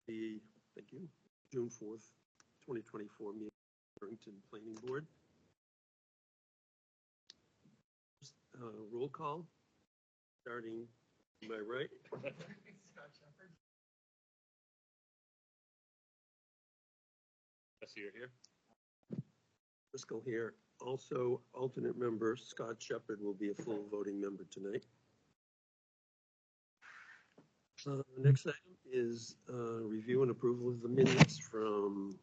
The, thank you, June 4th, 2024 meeting, Barrington Planning Board. Roll call, starting to my right. Yes, you're here. Driscoll here. Also, alternate member Scott Shepherd will be a full voting member tonight. Next item is review and approval of the minutes from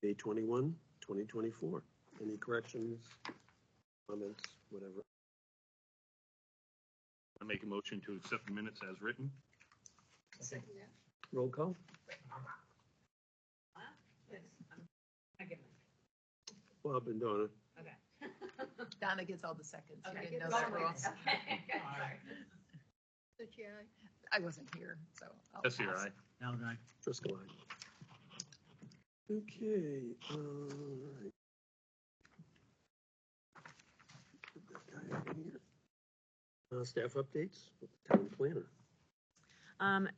May 21, 2024. Any corrections, comments, whatever? I make a motion to accept the minutes as written. Roll call. Bob and Donna. Okay. Donna gets all the seconds. Okay. You didn't know that rule. Sorry. I wasn't here, so. I'll Yes, you're pass. right. Alan, aye. Driscoll, aye. Okay, all right. Put that guy in here. Staff updates with the town planner.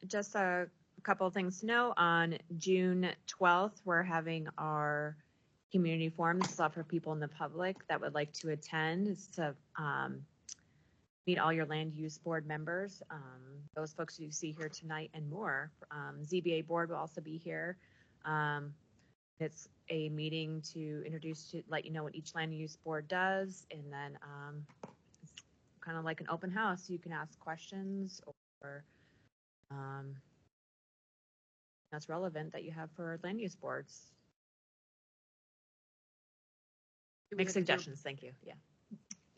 Just a couple of things to know. On June 12th, we're having our community forum. This is all for people in the public that would like to attend. It's to meet all your land use board members, those folks you see here tonight and more. ZBA board will also be here. It's a meeting to introduce, to let you know what each land use board does, and then it's kind of like an open house. You can ask questions or that's relevant that you have for land use boards. Make suggestions. Thank you. Yeah.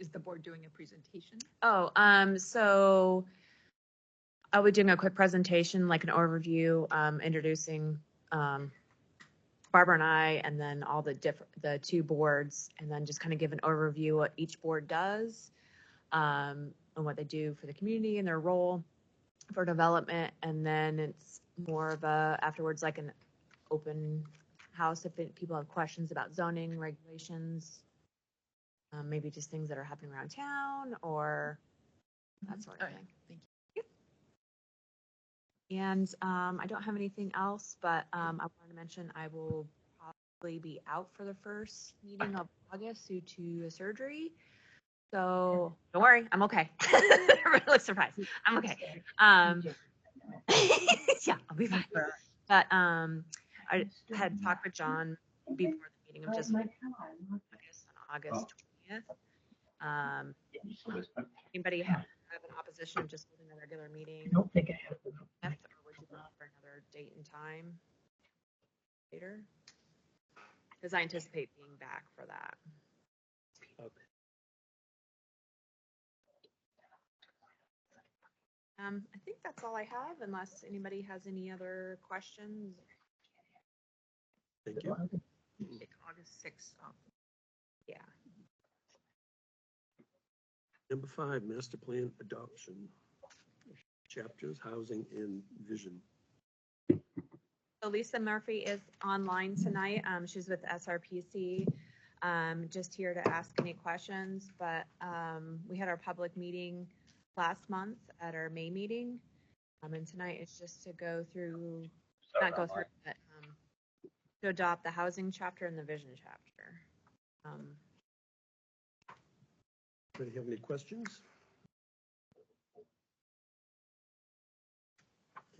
Is the board doing a presentation? Oh, so I'll be doing a quick presentation, like an overview, introducing Barbara and I, and then all the two boards, and then just kind of give an overview what each board does, and what they do for the community and their role for development. And then it's more of a, afterwards, like an open house if people have questions about zoning regulations, maybe just things that are happening around town or that sort of thing. Thank you. And I don't have anything else, but I wanted to mention I will probably be out for the first meeting of August due to a surgery. So don't worry, I'm okay. Everybody looks surprised. I'm okay. Yeah, I'll be fine. But I had talked with John before the meeting of just on August 20th. Anybody have an opposition of just holding a regular meeting? I don't think I have. Or would you prefer another date and time later? Because I anticipate being back for that. Okay. I think that's all I have, unless anybody has any other questions. Thank you. Take August 6th off. Yeah. Number 5, master plan adoption. Chapters, housing and vision. So Lisa Murphy is online tonight. She's with SRPC. Just here to ask any questions, but we had our public meeting last month at our May meeting. And tonight is just to go through, not go through, but to adopt the housing chapter and the vision chapter. Anybody have any questions?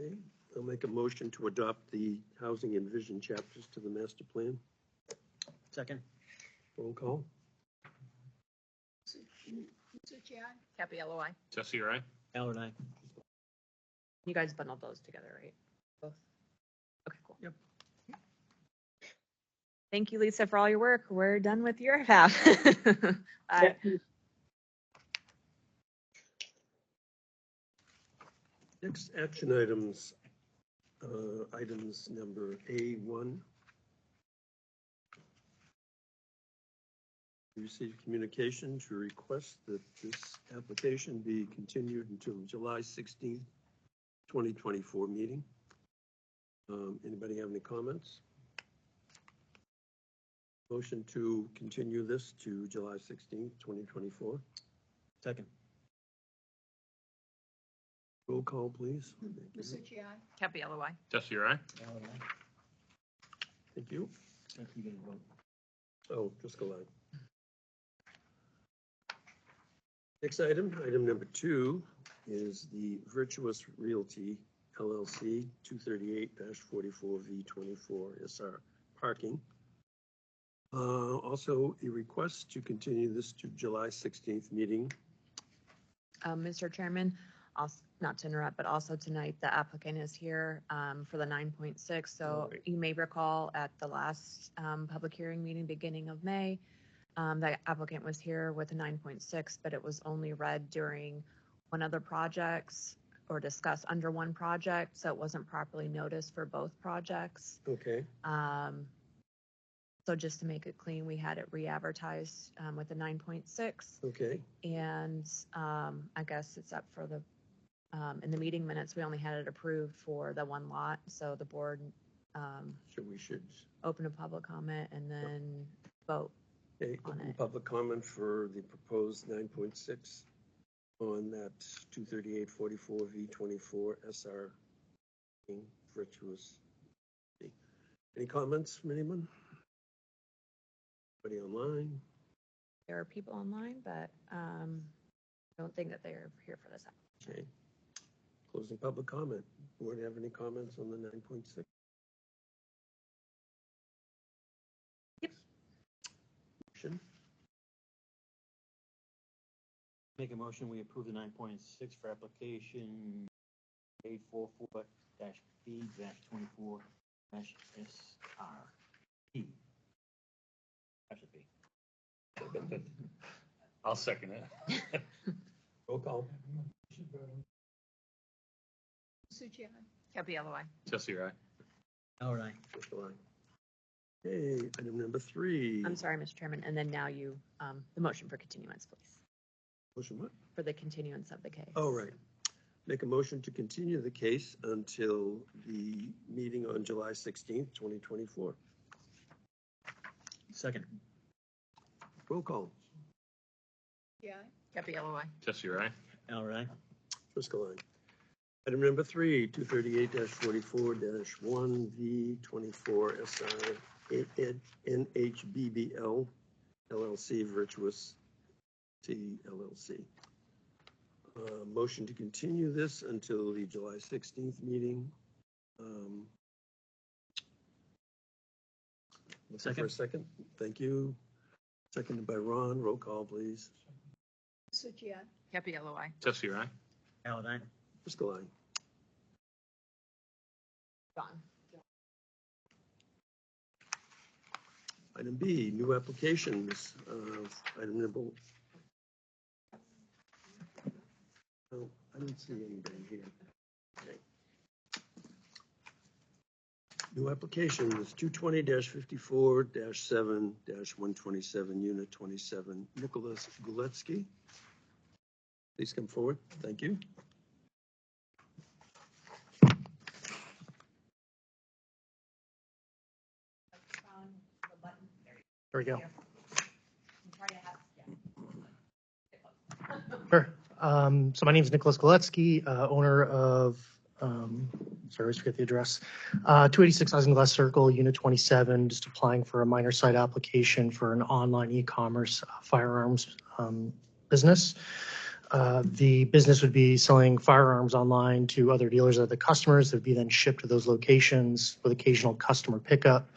Okay, I'll make a motion to adopt the housing and vision chapters to the master plan. Second. Roll call. Happy LOI. Jesse, you're right. Alan, aye. You guys bundled those together, right? Both? Okay, cool. Yep. Thank you, Lisa, for all your work. We're done with your half. Bye. Next action items, items number A1. We received communication to request that this application be continued until July 16th, 2024 meeting. Anybody have any comments? Motion to continue this to July 16th, 2024. Second. Roll call, please. Masucci, aye. Capella, aye. Tessie, aye? Gallo, aye. Thank you. Thank you, gonna vote. Oh, Driscoll, aye. Next item, item number 2, is the Virtuous Realty LLC 238-44V24 SR parking. Also, a request to continue this to July 16th meeting. Mr. Chairman, also, not to interrupt, but also tonight, the applicant is here for the 9.6. So Alright. you may recall at the last public hearing meeting, beginning of May, the applicant was here with a 9.6, but it was only read during one of the projects or discussed under one project, so it wasn't properly noticed for both projects. Okay, So just to make it clean, we had it re-advertised with the 9.6. okay. And I guess it's up for the, in the meeting minutes, we only had it approved for the one lot. So the board So we should, open a public comment and then vote. okay, On open it. public comment for the proposed 9.6 on that 238-44V24 SR Virtuous. Any comments from anyone? Anybody online? There are people online, but I don't think that they're here for this. Okay. Closing public comment. Board have any comments on the 9.6? Yep. Motion? Make a motion, we approve the 9.6 for application 844-B-24-SRP. That should be. I'll second it. Roll call. Masucci, aye. Capella, aye. Tessie, aye? All right. Driscoll, aye. Okay, item number 3. I'm sorry, Mr. Chairman. And then now you, the motion for continuance, please, Motion what? for the continuance of the case. Oh, right. Make a motion to continue the case until the meeting on July 16th, 2024. Second. Roll call. Yeah. Capella, aye. Tessie, aye? All right. Driscoll, aye. Item number 3, 238-44-1V24 SR NHBBL LLC Virtuous T LLC. Motion to continue this until the July 16th meeting. Looking for a second. Thank you. Seconded by Ron. Roll call, please. Masucci, aye. Capella, aye. Tessie, aye? All right. Driscoll, aye. Gone. Item B, new applications. Item number. Oh, I don't see anybody here. Okay. New application is 220-54-7-127, Unit 27, Nicholas Guletsky. Please come forward. Thank you. There we go. Sure. So my name is Nicholas Goletsky, owner of, sorry, I always forget the address, 286 Isinglass Circle, Unit 27, just applying for a minor site application for an online e-commerce firearms business. The business would be selling firearms online to other dealers that are the customers that would be then shipped to those locations with occasional customer pickup.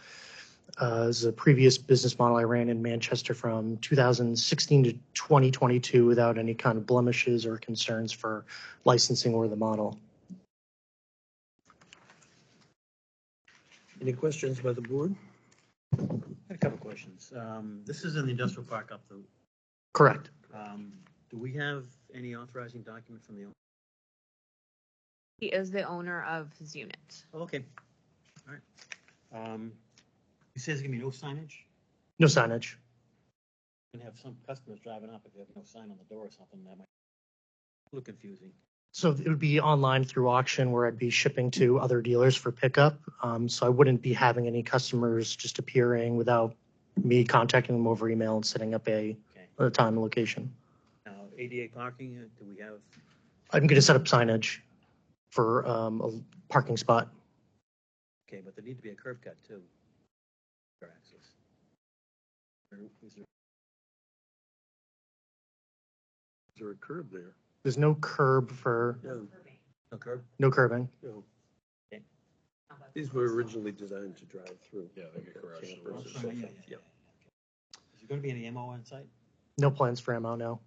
This is a previous business model I ran in Manchester from 2016 to 2022 without any kind of blemishes or concerns for licensing or the model. Any questions by the board? I had a couple questions. This is in the industrial park up the, Correct. do we have any authorizing document from the owner? He is the owner of his unit. Oh, okay. All right. He says there's gonna be no signage. No signage. Gonna have some customers driving up if you have no sign on the door or something. That might look confusing. So it would be online through auction where I'd be shipping to other dealers for pickup. So I wouldn't be having any customers just appearing without me contacting them over email and setting up a time and location. Now, ADA parking, do we have? I'm going to set up signage. for a parking spot. Okay, but there need to be a curb cut too. For access. Is there- Is there a curb there? There's no curb for, Yeah, No curb? no curbing. no. Okay. These were originally designed to drive through. Yeah, like a garage Campers door. or Yeah, so yeah, forth. yeah, Yep. okay. Is there going to be any ammo on site? No plans for ammo, no.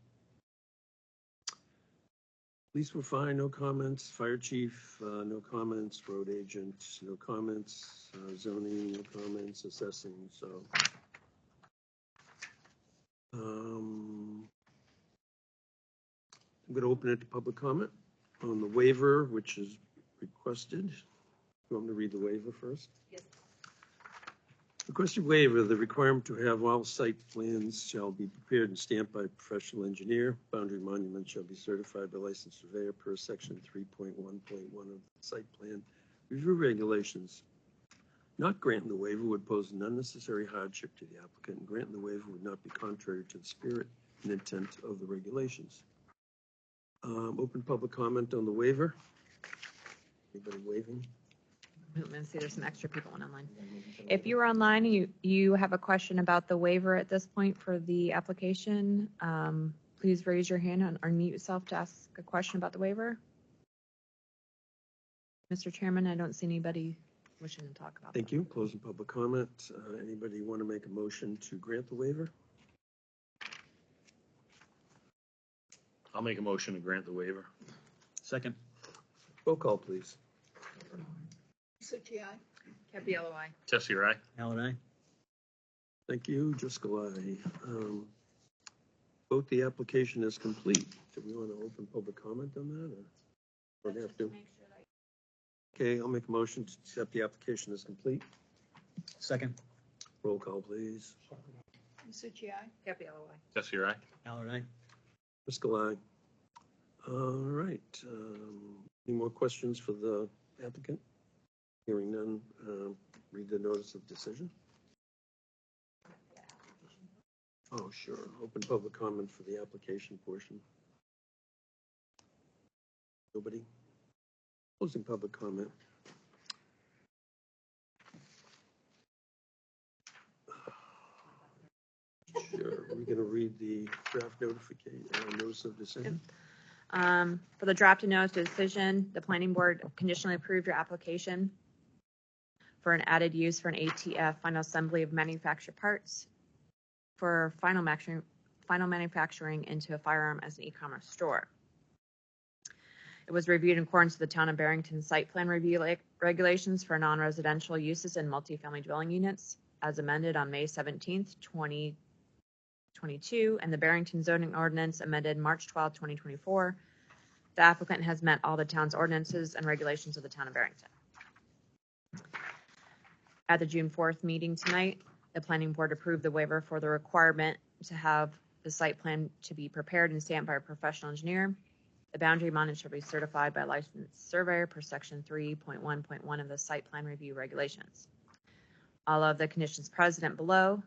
Police were fine, no comments. Fire chief, no comments. Road agent, no comments. Zoning, no comments. Assessing, so. I'm going to open it to public comment on the waiver, which is requested. You want me to read the waiver first? Yes. Requested waiver, the requirement to have all site plans shall be prepared and stamped by a professional engineer. Boundary monuments shall be certified by licensed surveyor per section 3.1.1 of the site plan review regulations. Not granting the waiver would pose an unnecessary hardship to the applicant, and granting the waiver would not be contrary to the spirit and intent of the regulations. Open public comment on the waiver. Anybody waiving? I see there's some extra people online. If you were online and you have a question about the waiver at this point for the application, please raise your hand and unmute yourself to ask a question about the waiver. Mr. Chairman, I don't see anybody wishing to talk about it. Thank you. Closing public comment. Anybody want to make a motion to grant the waiver? I'll make a motion to grant the waiver. Second. Roll call, please. Suchi, aye. Capello, aye. Tessie, aye? Alan, aye? Thank you. Driscoll, aye. Vote the application is complete. Do we want to open public comment on that, or we have to? Okay, I'll make a motion to accept the application as complete. Second. Roll call, please. Suchi, aye. Capello, aye. Tessie, aye? Alan, aye? Driscoll, aye. All right. Any more questions for the applicant? Hearing none, read the notice of decision. Oh, sure. Open public comment for the application portion. Nobody? Closing public comment. Sure. We're going to read the draft notification, notice of decision. For the drafted notice of decision, the planning board conditionally approved your application for an added use for an ATF, final assembly of manufactured parts, for final manufacturing into a firearm as an e-commerce store. It was reviewed in accordance with the Town of Barrington site plan review regulations for non-residential uses and multifamily dwelling units as amended on May 17th, 2022, and the Barrington zoning ordinance amended March 12, 2024. The applicant has met all the town's ordinances and regulations of the Town of Barrington. At the June 4th meeting tonight, the planning board approved the waiver for the requirement to have the site plan to be prepared and stamped by a professional engineer. The boundary monument shall be certified by a licensed surveyor per section 3.1.1 of the site plan review regulations. All of the conditions present below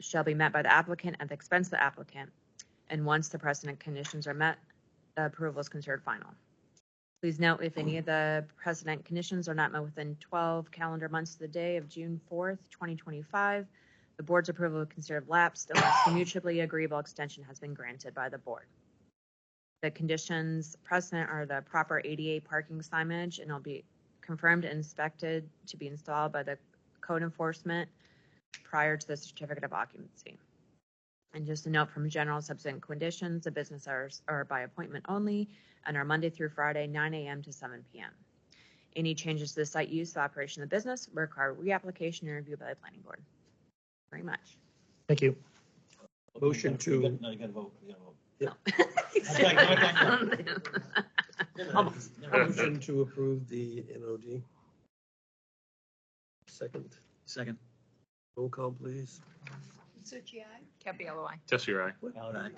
shall be met by the applicant at the expense of the applicant. And once the precedent conditions are met, the approval is considered final. Please note if any of the precedent conditions are not met within 12 calendar months of the day of June 4th, 2025, the board's approval is considered lapsed unless a mutually agreeable extension has been granted by the board. The conditions precedent are the proper ADA parking signage, and it'll be confirmed and inspected to be installed by the code enforcement prior to the certificate of occupancy. And just a note from general subsequent conditions, the business hours are by appointment only and are Monday through Friday, 9 a.m. to 7 p.m. Any changes to the site use or operation of the business require reapplication and review by the planning board. Very much. Thank you. Motion to. No, you gotta vote. You gotta vote. Motion to approve the NOD. Second. Second. Roll call, please. Suchi, aye. Capello, aye. Tessie, aye? Alan, aye?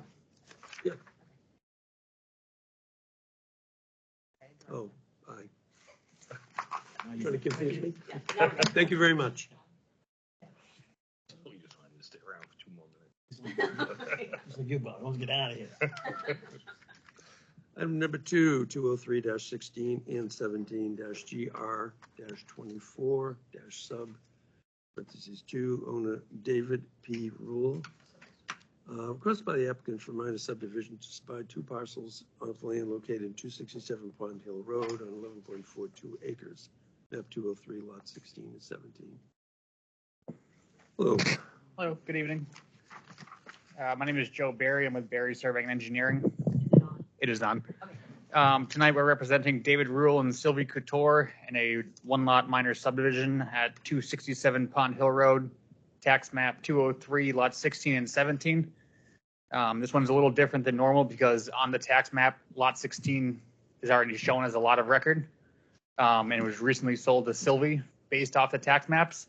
Oh, aye. Now you- Trying to confuse me? Thank you very much. We just wanted to stay around for 2 more minutes. It's like you, Bob. Let's get out of here. Item number 2, 203-16 and 17-GR-24-sub, parentheses 2, owner David P. Rule. Request by the applicant for minor subdivision to supply 2 parcels of land located in 267 Pond Hill Road on 11.42 acres, map 203, lot 16 and 17. Hello. Hello, good evening. My name is Joe Barry. I'm with Barry Surveying and Engineering. It is on. Tonight we're representing David Rule and Sylvie Couture in a 1-lot minor subdivision at 267 Pond Hill Road, tax map 203, lots 16 and 17. This one's a little different than normal because on the tax map, lot 16 is already shown as a lot of record. And it was recently sold to Sylvie based off the tax maps.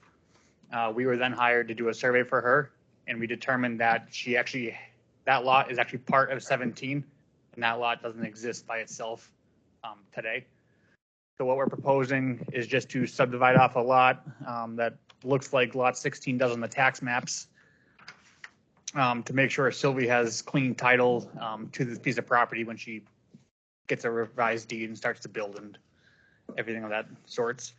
We were then hired to do a survey for her, and we determined that that lot is actually part of 17, and that lot doesn't exist by itself today. So what we're proposing is just to subdivide off a lot that looks like lot 16 does on the tax maps to make sure Sylvie has clean title to this piece of property when she gets a revised deed and starts to build and everything of that sorts.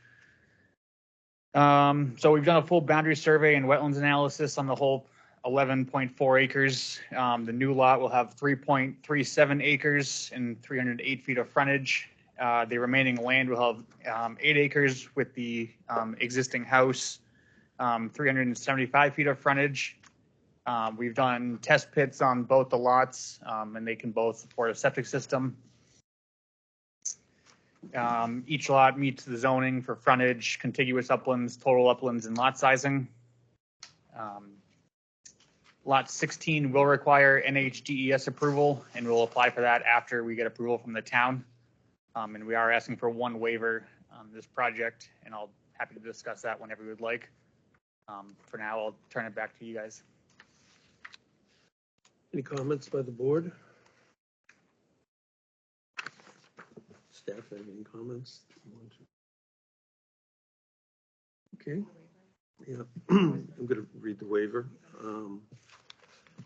So we've done a full boundary survey and wetlands analysis on the whole 11.4 acres. The new lot will have 3.37 acres and 308 feet of frontage. The remaining land will have 8 acres with the existing house, 375 feet of frontage. We've done test pits on both the lots, and they can both support a septic system. Each lot meets the zoning for frontage, contiguous uplands, total uplands, and lot sizing. Lot 16 will require NHDES approval, and we'll apply for that after we get approval from the town. And we are asking for 1 waiver on this project, and I'll happy to discuss that whenever you would like. For now, I'll turn it back to you guys. Any comments by the board? Staff have any comments? Okay. Yeah, I'm going to read the waiver.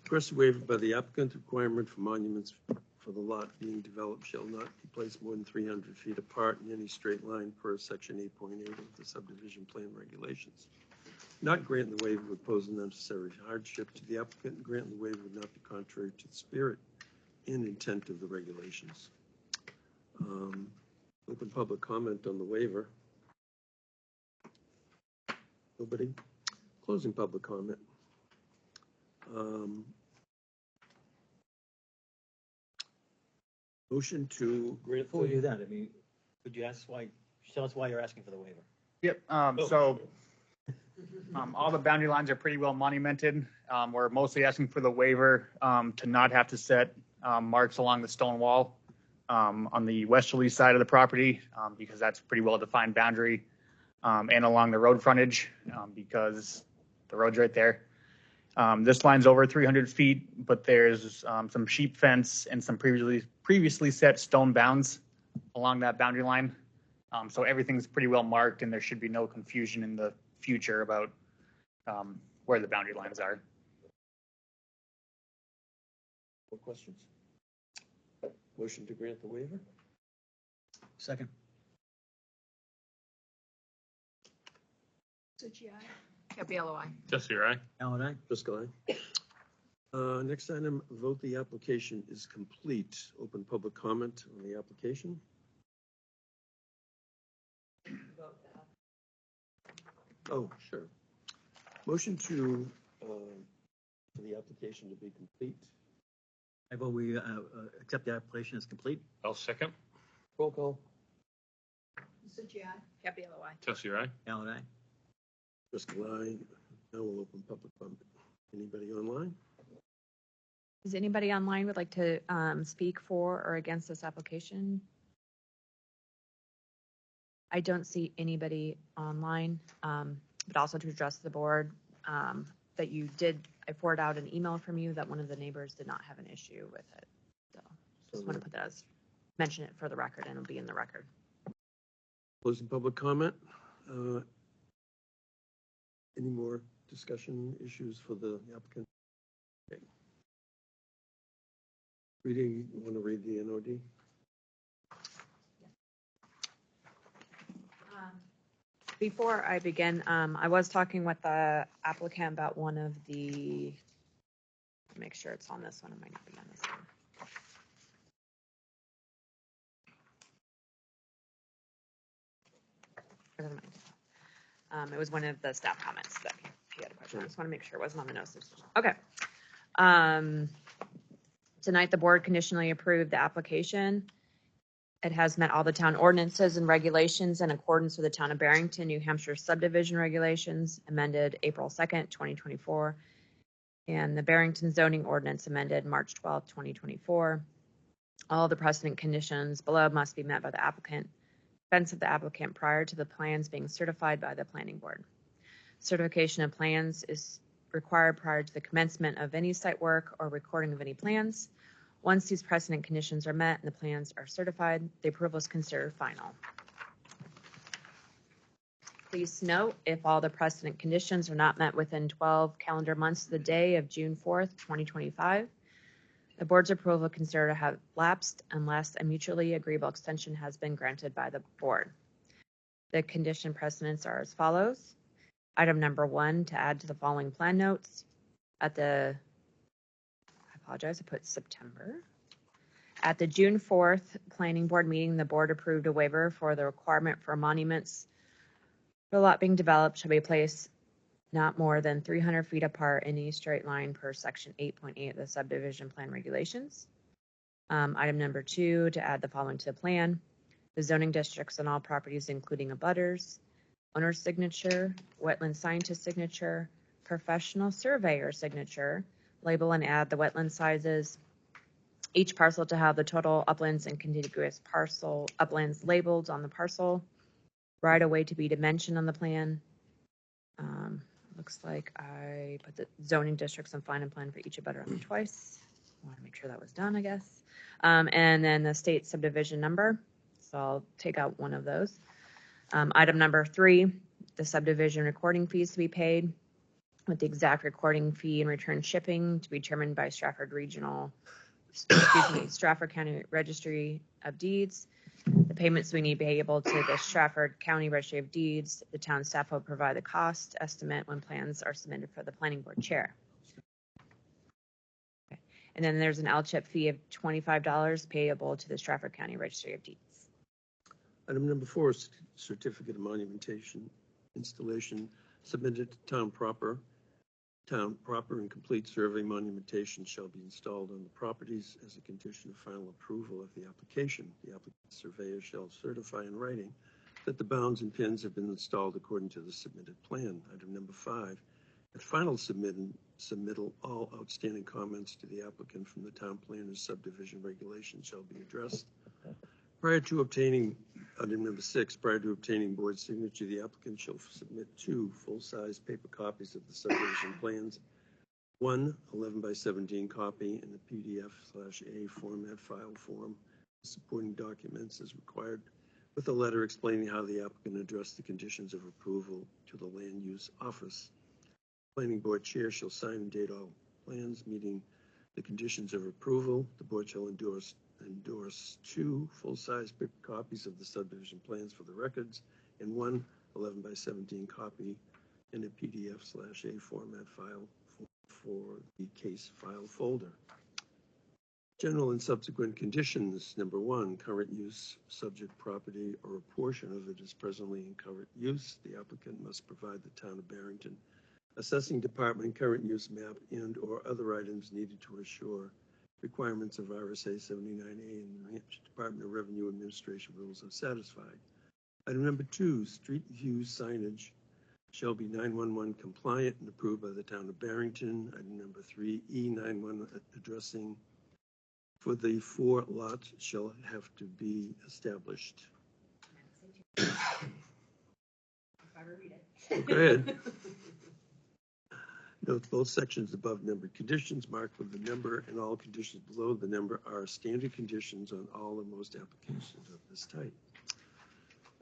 Request waiver by the applicant. Requirement for monuments for the lot being developed shall not be placed more than 300 feet apart in any straight line per section 8.8 of the subdivision plan regulations. Not grant the waiver would pose unnecessary hardship to the applicant. Grant the waiver would not be contrary to the spirit and intent of the regulations. Open public comment on the waiver. Nobody? Closing public comment. Motion to grant. Before we do that, I mean, could you tell us why you're asking for the waiver? Yep. So all the boundary lines are pretty well monumented. We're mostly asking for the waiver to not have to set marks along the stone wall on the westerly side of the property because that's a pretty well defined boundary, and along the road frontage because the road's right there. This line's over 300 feet, but there's some sheep fence and some previously set stone bounds along that boundary line. So everything's pretty well marked, and there should be no confusion in the future about where the boundary lines are. More questions? Motion to grant the waiver? Second. Suchi, aye. Capello, aye. Jesse, right? Alan, aye. Driscoll, aye. Next item, vote the application is complete. Open public comment on the application. Oh, sure. Motion to, for the application to be complete. I vote we accept the application as complete. I'll second. Roll call. Suchi, aye. Capello, aye. Jesse, right? Alan, aye. Driscoll, aye. Now we'll open public comment. Anybody online? Is anybody online would like to speak for or against this application? I don't see anybody online, but also to address the board that you did, I forwarded out an email from you that one of the neighbors did not have an issue with it. So just want to put that as, mention it for the record, and it'll be in the record. Closing public comment. Any more discussion issues for the applicant? Okay. Want to read the NOD? Before I begin, I was talking with the applicant about one of the, make sure it's on this one, it might not be on this one. It doesn't matter. It was one of the staff comments that he had a question. I just want to make sure it wasn't on the notes. Okay. Tonight, the board conditionally approved the application. It has met all the town ordinances and regulations in accordance with the town of Barrington, New Hampshire subdivision regulations amended April 2nd, 2024, and the Barrington zoning ordinance amended March 12th, 2024. All the precedent conditions below must be met by the applicant, expense of the applicant prior to the plans being certified by the planning board. Certification of plans is required prior to the commencement of any site work or recording of any plans. Once these precedent conditions are met and the plans are certified, the approval is considered final. Please note, if all the precedent conditions are not met within 12 calendar months of the day of June 4th, 2025, the board's approval is considered to have lapsed unless a mutually agreeable extension has been granted by the board. The condition precedents are as follows. Item number 1, to add to the following plan notes. At the, I apologize, I put September. At the June 4th planning board meeting, the board approved a waiver for the requirement for monuments for the lot being developed shall be placed not more than 300 feet apart in a straight line per section 8.8 of the subdivision plan regulations. Item number 2, to add the following to the plan. The zoning districts on all properties, including abutters, owner's signature, wetland scientist signature, professional surveyor signature, label and add the wetland sizes, each parcel to have the total uplands and contiguous parcel uplands labeled on the parcel, right of way to be dimensioned on the plan. Looks like I put the zoning districts and final plan for each abutter on there twice. I want to make sure that was done, I guess. And then the state subdivision number. So I'll take out one of those. Item number 3, the subdivision recording fees to be paid with the exact recording fee and return shipping to be determined by Stratford County Registry of Deeds. The payments we need to be able to the Stratford County Registry of Deeds. The town staff will provide the cost estimate when plans are submitted for the planning board chair. Okay. And then there's an LCHIP fee of $25 payable to the Stratford County Registry of Deeds. Item number 4, certificate of monumentation installation submitted to town proper. Town proper and complete survey monumentation shall be installed on the properties as a condition of final approval of the application. The applicant surveyor shall certify in writing that the bounds and pins have been installed according to the submitted plan. Item number 5, at final submittal, all outstanding comments to the applicant from the town planner's subdivision regulations shall be addressed. Prior to obtaining, item number 6, prior to obtaining board signature, the applicant shall submit 2 full-size paper copies of the subdivision plans, 1 11x17 copy in the PDF/A format file form, supporting documents as required, with a letter explaining how the applicant addressed the conditions of approval to the land use office. Planning board chair shall sign and date all plans meeting the conditions of approval. The board shall endorse 2 full-size paper copies of the subdivision plans for the records and 1 11x17 copy in a PDF/A format file for the case file folder. General and subsequent conditions. Number 1, current use, subject property or a portion of it is presently in current use. The applicant must provide the town of Barrington assessing department current use map and or other items needed to assure requirements of RSA 79A and the New Hampshire Department of Revenue Administration rules are satisfied. Item number 2, street view signage shall be 911 compliant and approved by the town of Barrington. Item number 3, E911 addressing for the 4 lots shall have to be established. Go ahead. Note both sections above numbered conditions marked with the number and all conditions below the number are standard conditions on all and most applications of this type.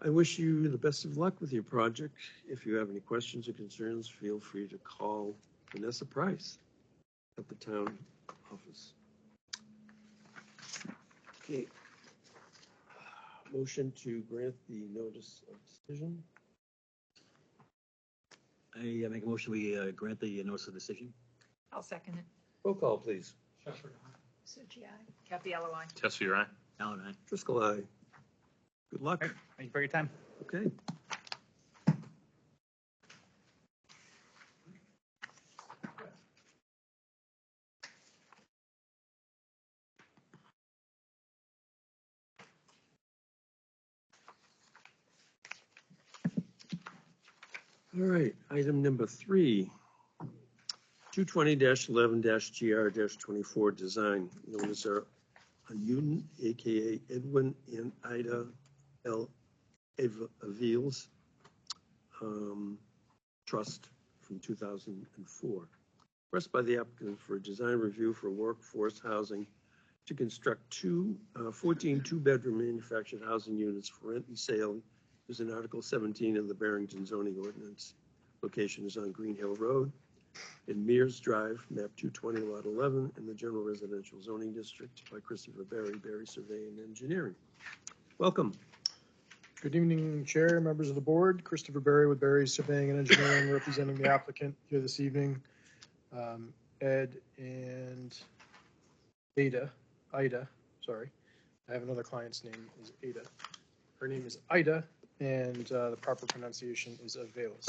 I wish you the best of luck with your project. If you have any questions or concerns, feel free to call Vanessa Price at the town office. Okay. Motion to grant the notice of decision. I make a motion, we grant the notice of decision. I'll second it. Roll call, please. Suchi, aye. Capella, aye. Tessie, aye. Alan, aye. Driscoll, aye. Good luck. Thank you for your time. Okay. All right, item number 3, 220-11-GR-24 design, known as our Ayun, AKA Edwin and Ida L. Avils Trust from 2004. Request by the applicant for a design review for workforce housing to construct 14 two-bedroom manufactured housing units for rent and sale is in Article 17 of the Barrington zoning ordinance. Location is on Green Hill Road in Mears Drive, map 220, lot 11, in the general residential zoning district by Christopher Berry, Berry Surveying and Engineering. Welcome. Good evening, Chair, members of the board. Christopher Berry with Berry Surveying and Engineering, representing the applicant here this evening. Ed and Ida, sorry. I have another client's name is Ada. Her name is Ida, and the proper pronunciation is Avalis.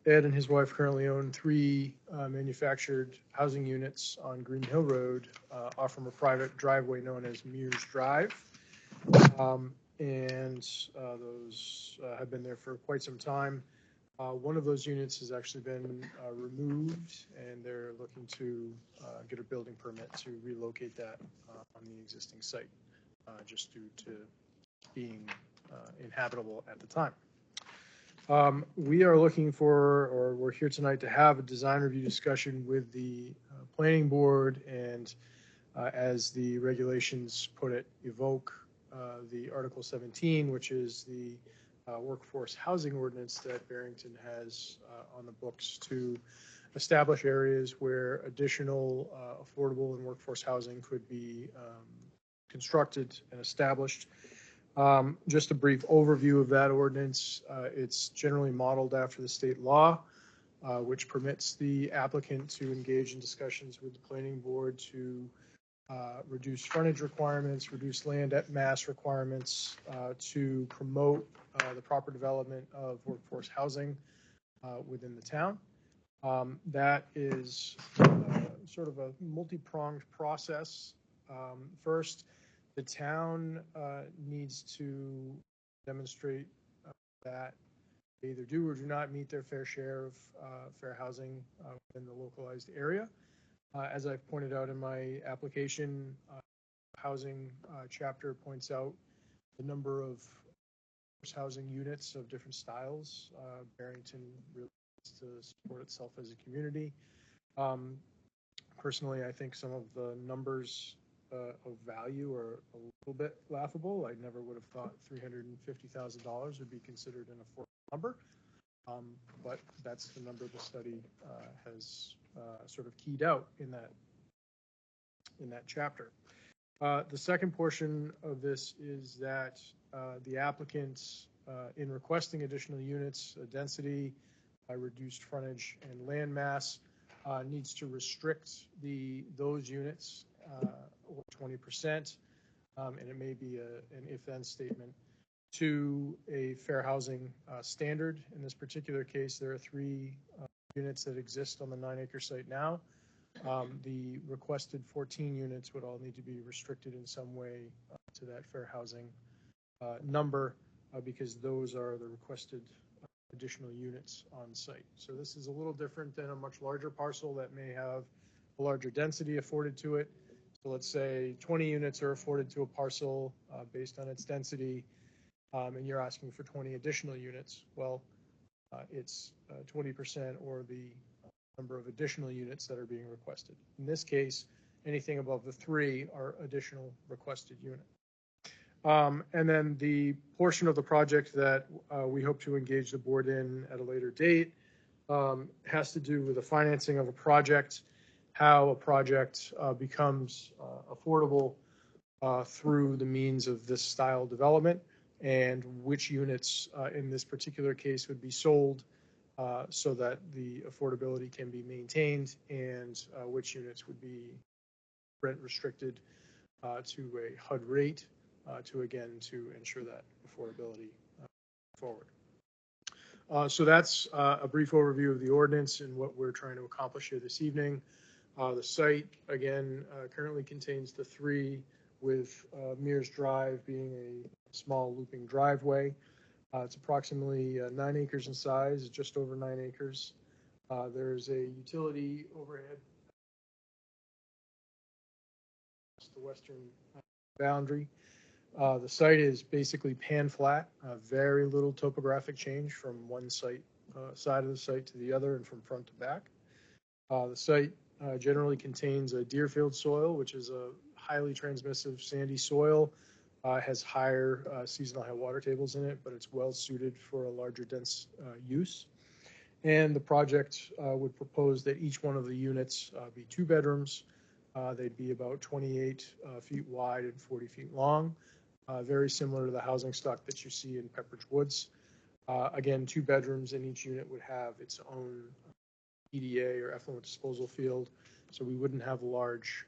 Ed and his wife currently own 3 manufactured housing units on Green Hill Road off from a private driveway known as Mears Drive. Those have been there for quite some time. One of those units has actually been removed, and they're looking to get a building permit to relocate that on the existing site, just due to being inhabitable at the time. We are looking for, or we're here tonight to have a design review discussion with the planning board, and as the regulations put it, evoke the Article 17, which is the workforce housing ordinance that Barrington has on the books to establish areas where additional affordable and workforce housing could be constructed and established. Just a brief overview of that ordinance. It's generally modeled after the state law, which permits the applicant to engage in discussions with the planning board to reduce frontage requirements, reduce land at mass requirements, to promote the proper development of workforce housing within the town. That is sort of a multi-pronged process. First, the town needs to demonstrate that they either do or do not meet their fair share of fair housing within the localized area. As I've pointed out in my application, housing chapter points out the number of housing units of different styles. Barrington really needs to support itself as a community. Personally, I think some of the numbers of value are a little bit laughable. I never would have thought $350,000 would be considered an affordable number, but that's the number the study has sort of keyed out in that chapter. The second portion of this is that the applicants, in requesting additional units, density, reduced frontage, and land mass, needs to restrict those units or 20%, and it may be an if-then statement, to a fair housing standard. In this particular case, there are 3 units that exist on the 9-acre site now. The requested 14 units would all need to be restricted in some way to that fair housing number, because those are the requested additional units on site. So this is a little different than a much larger parcel that may have a larger density afforded to it. So let's say 20 units are afforded to a parcel based on its density, and you're asking for 20 additional units. Well, it's 20% or the number of additional units that are being requested. In this case, anything above the 3 are additional requested units. And then the portion of the project that we hope to engage the board in at a later date has to do with the financing of a project, how a project becomes affordable through the means of this style development, and which units in this particular case would be sold so that the affordability can be maintained and which units would be rent restricted to a HUD rate to ensure that affordability forward. So that's a brief overview of the ordinance and what we're trying to accomplish here this evening. The site, again, currently contains the 3, with Mears Drive being a small looping driveway. It's approximately 9 acres in size, just over 9 acres. There's a utility overhead. That's the western boundary. The site is basically pan flat, very little topographic change from one side of the site to the other and from front to back. The site generally contains a Deerfield soil, which is a highly transmissive sandy soil. Has higher seasonal high water tables in it, but it's well suited for a larger dense use. And the project would propose that each one of the units be 2 bedrooms. They'd be about 28 feet wide and 40 feet long. Very similar to the housing stock that you see in Pepperidge Woods. Again, 2 bedrooms, and each unit would have its own EDA or effluent disposal field. So we wouldn't have a large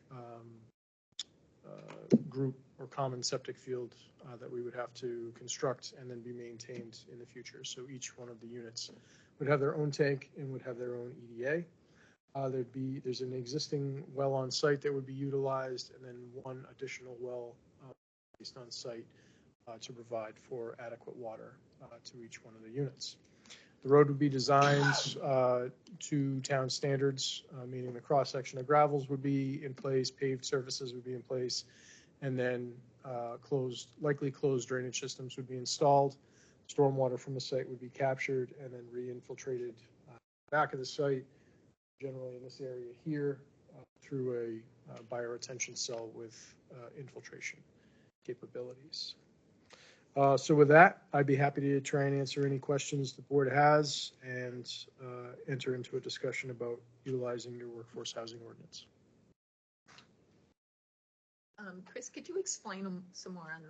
group or common septic field that we would have to construct and then be maintained in the future. So each one of the units would have their own tank and would have their own EDA. There's an existing well on site that would be utilized, and then 1 additional well placed on site to provide for adequate water to each one of the units. The road would be designed to town standards, meaning the cross-section of gravels would be in place, paved surfaces would be in place, and then likely closed drainage systems would be installed. Stormwater from the site would be captured and then re-infiltrated back of the site, generally in this area here, through a bioretention cell with infiltration capabilities. So with that, I'd be happy to try and answer any questions the board has and enter into a discussion about utilizing your workforce housing ordinance. Chris, could you explain some more on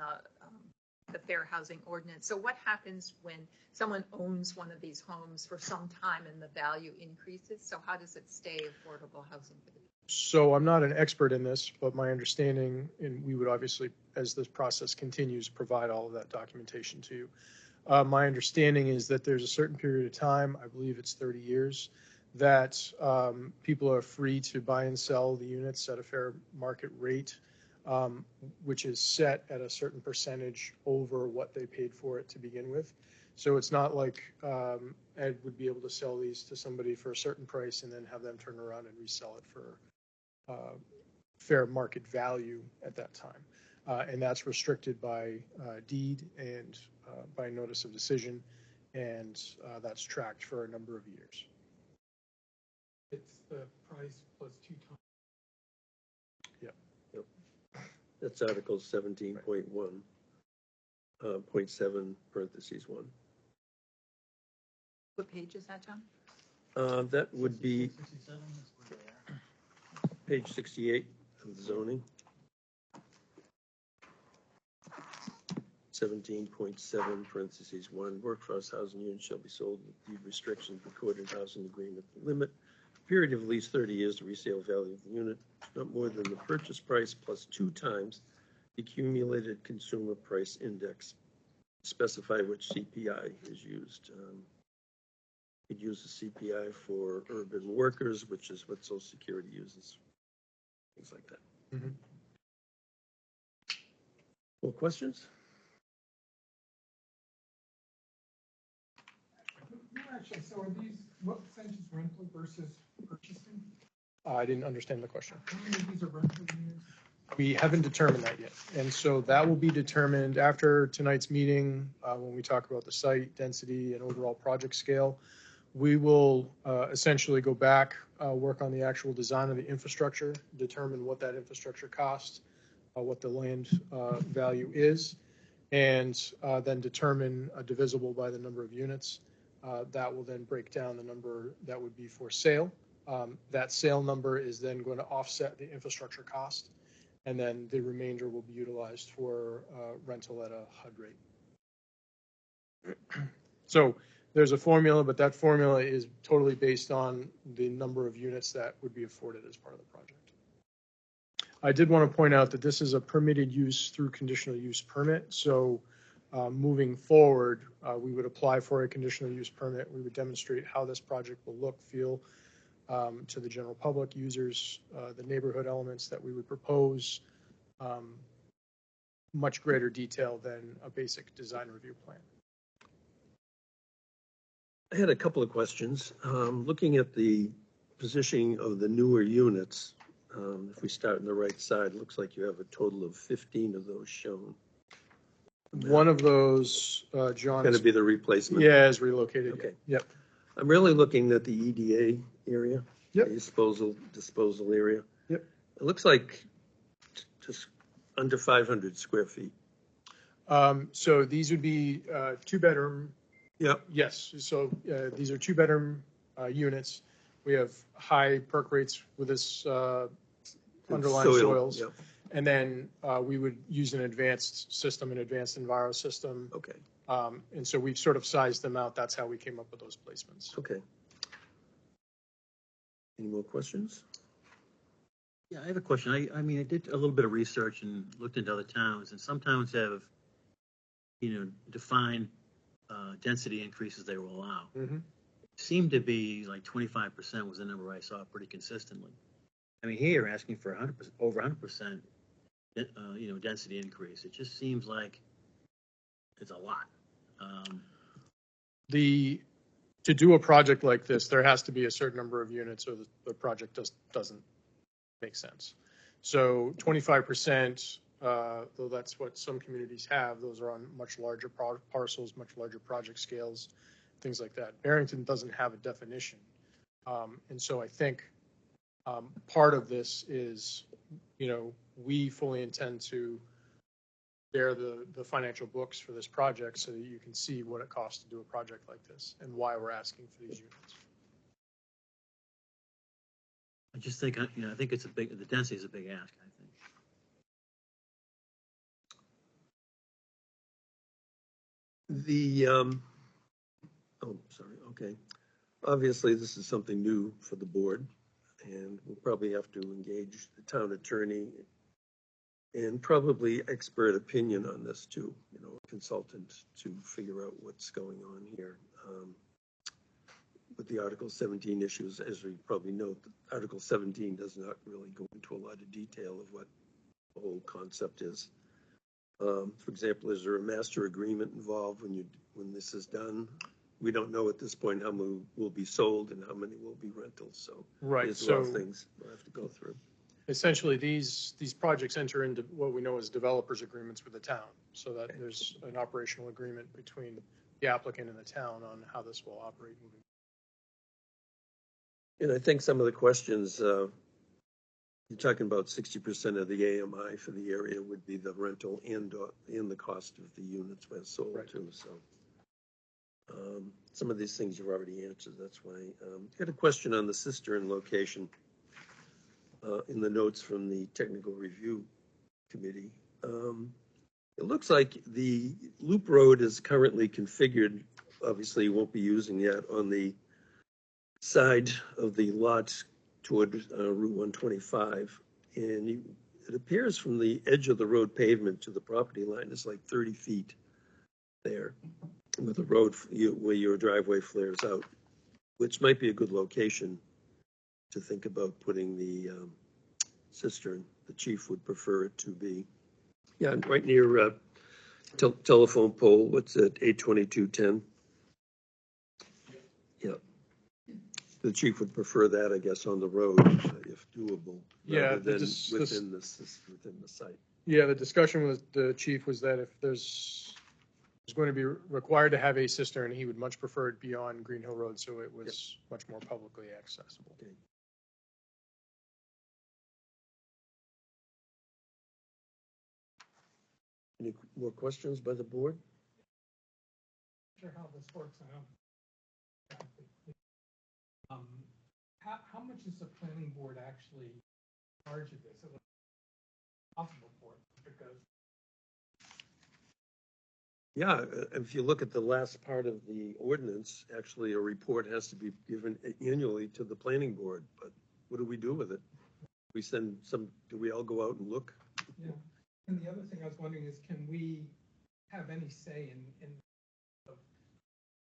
the fair housing ordinance? So what happens when someone owns one of these homes for some time and the value increases? So how does it stay affordable housing for the people? So I'm not an expert in this, but my understanding, and we would obviously, as this process continues, provide all of that documentation to you. My understanding is that there's a certain period of time, I believe it's 30 years, that people are free to buy and sell the units at a fair market rate, which is set at a certain percentage over what they paid for it to begin with. So it's not like Ed would be able to sell these to somebody for a certain price and then have them turn around and resell it for fair market value at that time. And that's restricted by deed and by notice of decision, and that's tracked for a number of years. It's the price plus 2 times. That's Article 17.1, .7, parentheses 1. What page is that, John? That would be 67 is where they are. page 68 of the zoning. 17.7, parentheses 1, workforce housing units shall be sold with deed restrictions recorded housing agreement. Limit period of lease 30 years, the resale value of the unit, not more than the purchase price plus 2 times the accumulated consumer price index. Specify which CPI is used. You'd use the CPI for urban workers, which is what Social Security uses. Things like that. Mm-hmm. More questions? Actually, so are these, what percentage is rental versus purchasing? I didn't understand the question. How many of these are rental units? We haven't determined that yet. And so that will be determined after tonight's meeting when we talk about the site density and overall project scale. We will essentially go back, work on the actual design of the infrastructure, determine what that infrastructure costs, what the land value is, and then determine a divisible by the number of units. That will then break down the number that would be for sale. That sale number is then going to offset the infrastructure cost, and then the remainder will be utilized for rental at a HUD rate. So There's a formula, but that formula is totally based on the number of units that would be afforded as part of the project. I did want to point out that this is a permitted use through conditional use permit. So moving forward, we would apply for a conditional use permit. We would demonstrate how this project will look, feel to the general public users, the neighborhood elements that we would propose, much greater detail than a basic design review plan. I had a couple of questions. Looking at the positioning of the newer units, if we start on the right side, it looks like you have a total of 15 of those shown. One of those, John, Going to be the replacement. yeah, is relocated. Okay. Yep. I'm really looking at the EDA area. Yep. The disposal area. Yep. It looks like just under 500 square feet. So these would be 2-bedroom. Yep. Yes. So these are 2-bedroom units. We have high perk rates with this underlying soils. Yep. And then we would use an advanced system, an advanced enviro system. Okay. And so we've sort of sized them out. That's how we came up with those placements. Okay. Any more questions? Yeah, I have a question. I mean, I did a little bit of research and looked into other towns, and some towns have, defined density increases they will allow. Mm-hmm. Seemed to be like 25% was the number I saw pretty consistently. I mean, here asking for 100%, over 100%, density increase. It just seems like it's a lot. To do a project like this, there has to be a certain number of units, or the project doesn't make sense. So 25%, though that's what some communities have, those are on much larger parcels, much larger project scales, things like that. Barrington doesn't have a definition. And so I think part of this is, we fully intend to bear the financial books for this project so that you can see what it costs to do a project like this and why we're asking for these units. I just think, I think the density is a big ask, I think. Okay. Obviously, this is something new for the board, and we'll probably have to engage the town attorney and probably expert opinion on this too, a consultant to figure out what's going on here. With the Article 17 issues, as we probably note, Article 17 does not really go into a lot of detail of what the whole concept is. For example, is there a master agreement involved when this is done? We don't know at this point how many will be sold and how many will be rentals. So right, these are all things we'll have to go through. Essentially, these projects enter into what we know as developers agreements with the town, so that there's an operational agreement between the applicant and the town on how this will operate moving. And I think some of the questions, you're talking about 60% of the AMI for the area would be the rental and the cost of the units when sold Right. too. So some of these things you've already answered. That's why I had a question on the cistern location in the notes from the technical review committee. It looks like the loop road is currently configured. Obviously, you won't be using that on the side of the lot toward Route 125. And it appears from the edge of the road pavement to the property line is like 30 feet there with the road where your driveway flares out, which might be a good location to think about putting the cistern. The chief would prefer it to be, right near telephone pole. What's it? 82210. Yeah. The chief would prefer that, I guess, on the road if doable. Yeah, rather than within the site. Yeah, the discussion with the chief was that if there's going to be required to have a cistern, he would much prefer it beyond Green Hill Road, so it was much more publicly accessible. Okay. Any more questions by the board? Sure how this works. How much is the planning board actually in charge of this? Is it possible for it? Because Yeah, if you look at the last part of the ordinance, actually a report has to be given annually to the planning board, but what do we do with it? We send some, do we all go out and look? Yeah, and the other thing I was wondering is, can we have any say in the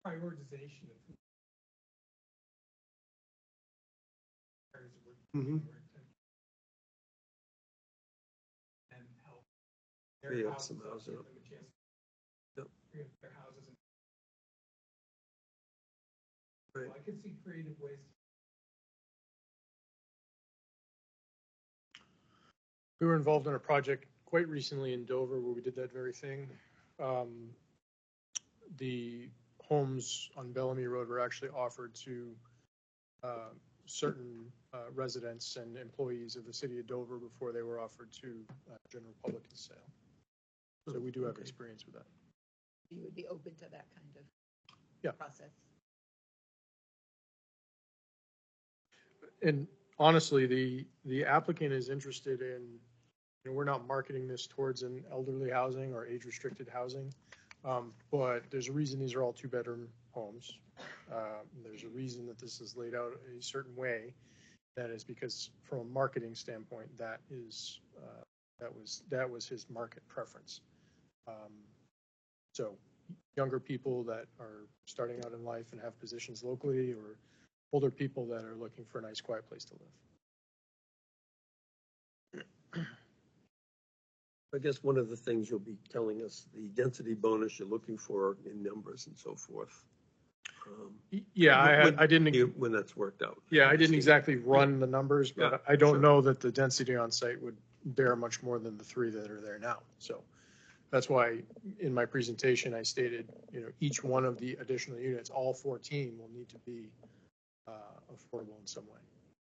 prioritization of who areas that we're Mhm. and help Yeah, their some houses, housing. give them a chance Yep. to create their houses. And Right. so I could see creative ways. We were involved in a project quite recently in Dover where we did that very thing. The homes on Bellamy Road were actually offered to certain residents and employees of the city of Dover before they were offered to general public for sale. So we do have Okay. experience with that. You would be open to that kind of Yeah. process. And honestly, the applicant is interested in, we're not marketing this towards an elderly housing or age-restricted housing. But there's a reason these are all two-bedroom homes. There's a reason that this is laid out a certain way. That is because from a marketing standpoint, that was his market preference. So younger people that are starting out in life and have positions locally, or older people that are looking for a nice, quiet place to live. I guess one of the things you'll be telling us, the density bonus you're looking for in numbers and so forth. Yeah, I didn't. When that's worked out. Yeah, I didn't exactly run the numbers, but Yeah, I don't sure. know that the density on site would bear much more than the 3 that are there now. So that's why in my presentation, I stated, each one of the additional units, all 14, will need to be affordable in some way.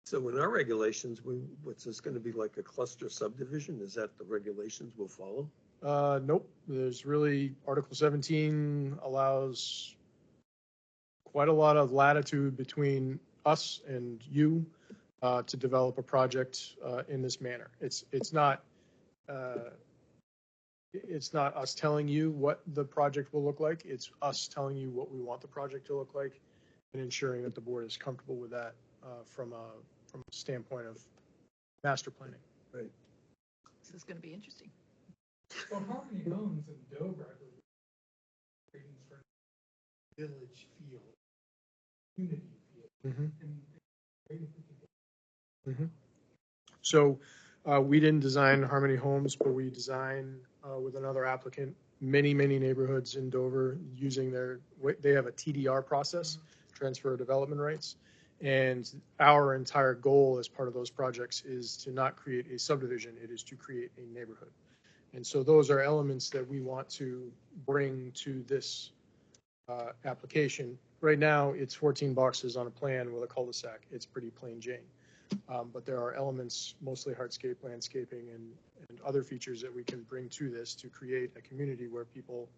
So in our regulations, what's this going to be, like a cluster subdivision? Is that the regulations will follow? Nope, there's really, Article 17 allows quite a lot of latitude between us and you to develop a project in this manner. It's not us telling you what the project will look like. It's us telling you what we want the project to look like and ensuring that the board is comfortable with that from a standpoint of master planning. Right. This is going to be interesting. So Harmony Homes in Dover, I believe, ratings for village feel, community feel, Mm-hmm. and great if we can get. So we didn't design Harmony Homes, but we designed with another applicant many neighborhoods in Dover using they have a TDR process, transfer of development rights. And our entire goal as part of those projects is to not create a subdivision, it is to create a neighborhood. And so those are elements that we want to bring to this application. Right now, it's 14 boxes on a plan with a cul-de-sac. It's pretty plain Jane. But there are elements, mostly hardscape, landscaping, and other features that we can bring to this to create a community where people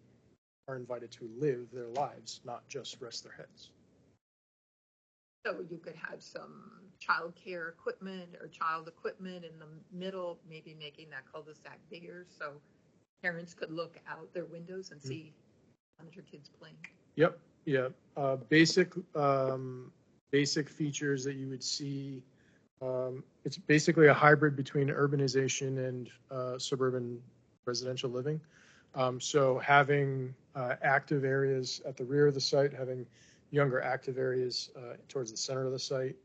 are invited to live their lives, not just rest their heads. So you could have some childcare equipment or child equipment in the middle, maybe making that cul-de-sac bigger so parents could look out their windows and see one of your kids playing. Yep. Yeah. Basic features that you would see. It's basically a hybrid between urbanization and suburban residential living. So having active areas at the rear of the site, having younger active areas towards the center of the site,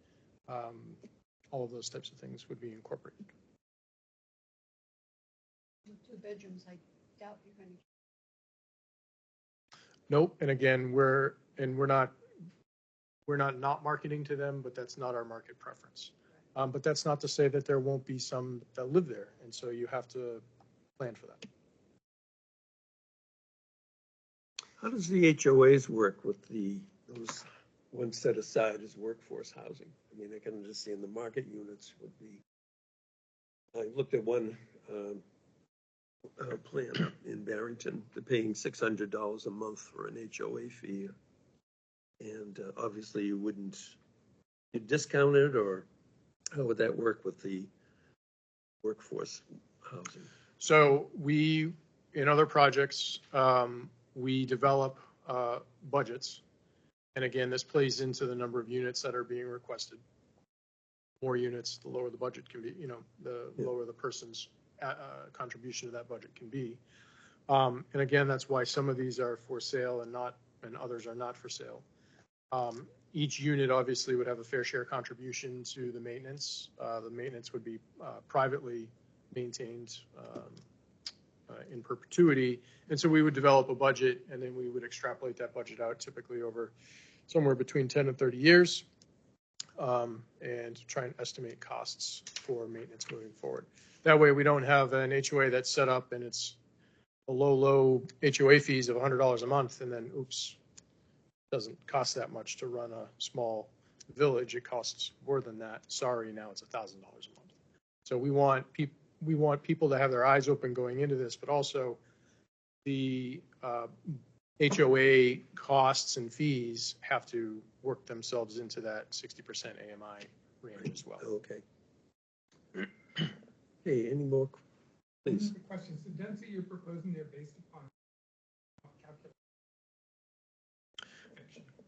all of those types of things would be incorporated. 2 bedrooms, I doubt you're going to. Nope. And again, we're not marketing to them, but that's not our market preference. But that's not to say that there won't be some that live there, and so you have to plan for that. How does the HOAs work with those ones set aside as workforce housing? I mean, I can understand the market units would be. I looked at one plan in Barrington. They're paying $600 a month for an HOA fee, and obviously you wouldn't discount it, or how would that work with the workforce housing? So we, in other projects, we develop budgets. And again, this plays into the number of units that are being requested. More units, the lower the budget can be, the lower the person's contribution to that budget can be. And again, that's why some of these are for sale and others are not for sale. Each unit obviously would have a fair share contribution to the maintenance. The maintenance would be privately maintained in perpetuity. And so we would develop a budget, and then we would extrapolate that budget out typically over somewhere between 10 and 30 years, and try and estimate costs for maintenance moving forward. That way we don't have an HOA that's set up and it's a low HOA fees of $100 a month, and then oops, doesn't cost that much to run a small village. It costs more than that. Sorry, now it's $1,000 a month. So we want people to have their eyes open going into this, but also the HOA costs and fees have to work themselves into that 60% AMI range as well. Okay. Hey, any more, please? The questions, the density you're proposing there based upon calculation.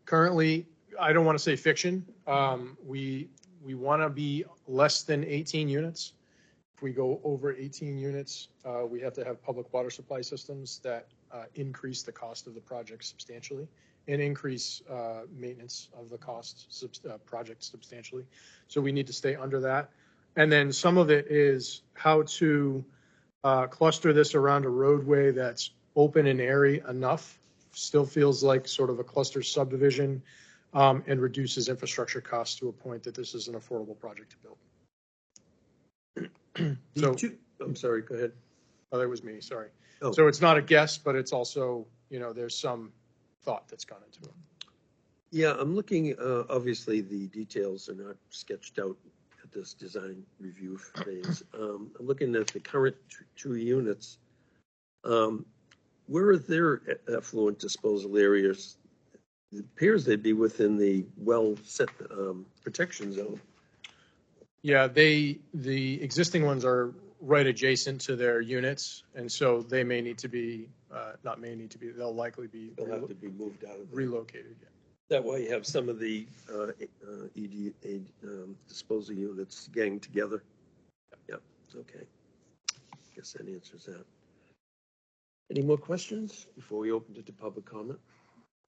Currently, I don't want to say fiction. We want to be less than 18 units. If we go over 18 units, we have to have public water supply systems that increase the cost of the project substantially and increase maintenance of the project substantially. So we need to stay under that. And then some of it is how to cluster this around a roadway that's open and airy enough, still feels like sort of a cluster subdivision, and reduces infrastructure costs to a point that this is an affordable project to build. So, I'm sorry, go ahead. Oh, that was me, sorry. Oh. So it's not a guess, but it's also, there's some thought that's gone into it. Yeah, I'm looking, obviously, the details are not sketched out at this design review phase. I'm looking at the current two units. Where are their effluent disposal areas? It appears they'd be within the well-set protection zone. Yeah, the existing ones are right adjacent to their units, and so they may need to be, they'll likely be They'll have to be moved out of there. relocated. Yeah. That way you have some of the disposal units gang together. Yep, okay. Guess that answers that. Any more questions before we open it to public comment?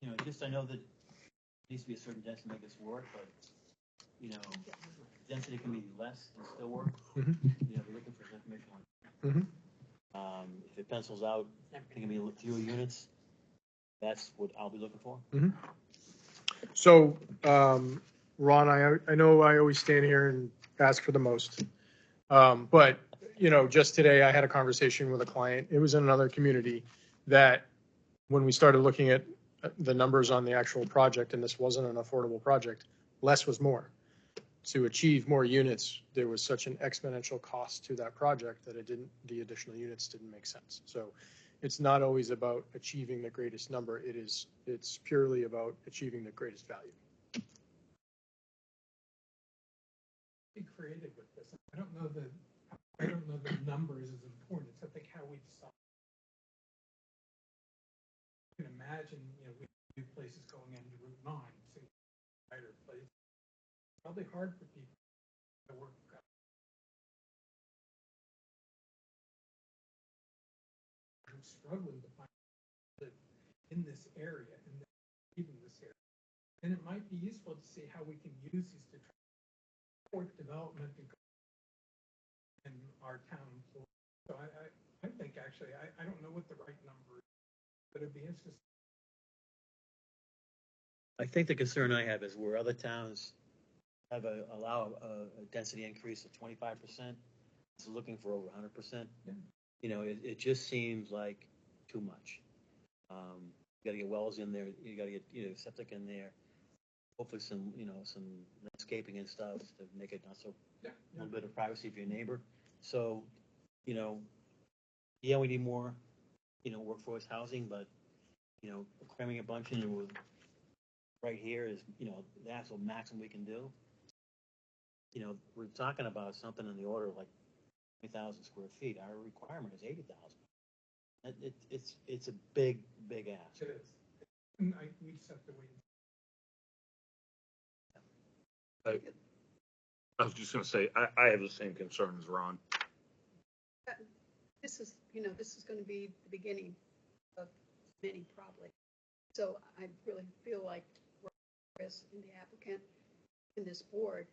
I know that it needs to be a certain density to make this work, but, density can be less and still work. Mhm. We're looking for information on Mhm. if it pencils out, it can be fewer units. That's what I'll be looking for. So, Ron, I know I always stand here and ask for the most. But, just today I had a conversation with a client. It was in another community that when we started looking at the numbers on the actual project, and this wasn't an affordable project, less was more. To achieve more units, there was such an exponential cost to that project that the additional units didn't make sense. So it's not always about achieving the greatest number. It's purely about achieving the greatest value. Be creative with this. I don't know the numbers is important. It's I think how we decide. You can imagine, we have places going into Route 9, so wider place. Probably hard for people to work. I'm struggling to find that in this area, even this area. And it might be useful to see how we can use these to support development in our town employees. So I think actually, I don't know what the right number is, but it'd be interesting. I think the concern I have is where other towns have allow a density increase of 25%, is looking for over 100%. Yeah. It just seems like too much. You got to get wells in there. You got to get septic in there. Hopefully some landscaping and stuff to make it not so a little bit of privacy for your neighbor. So, we need more, workforce housing, but cramming a bunch in with right here is the absolute maximum we can do. We're talking about something in the order of like 20,000 square feet. Our requirement is 80,000. It's a big big ask. It is. And we just have to wait. I was just gonna say, I have the same concern as Ron. This is, this is gonna be the beginning of many probably. So I really feel like Chris and the applicant and this board,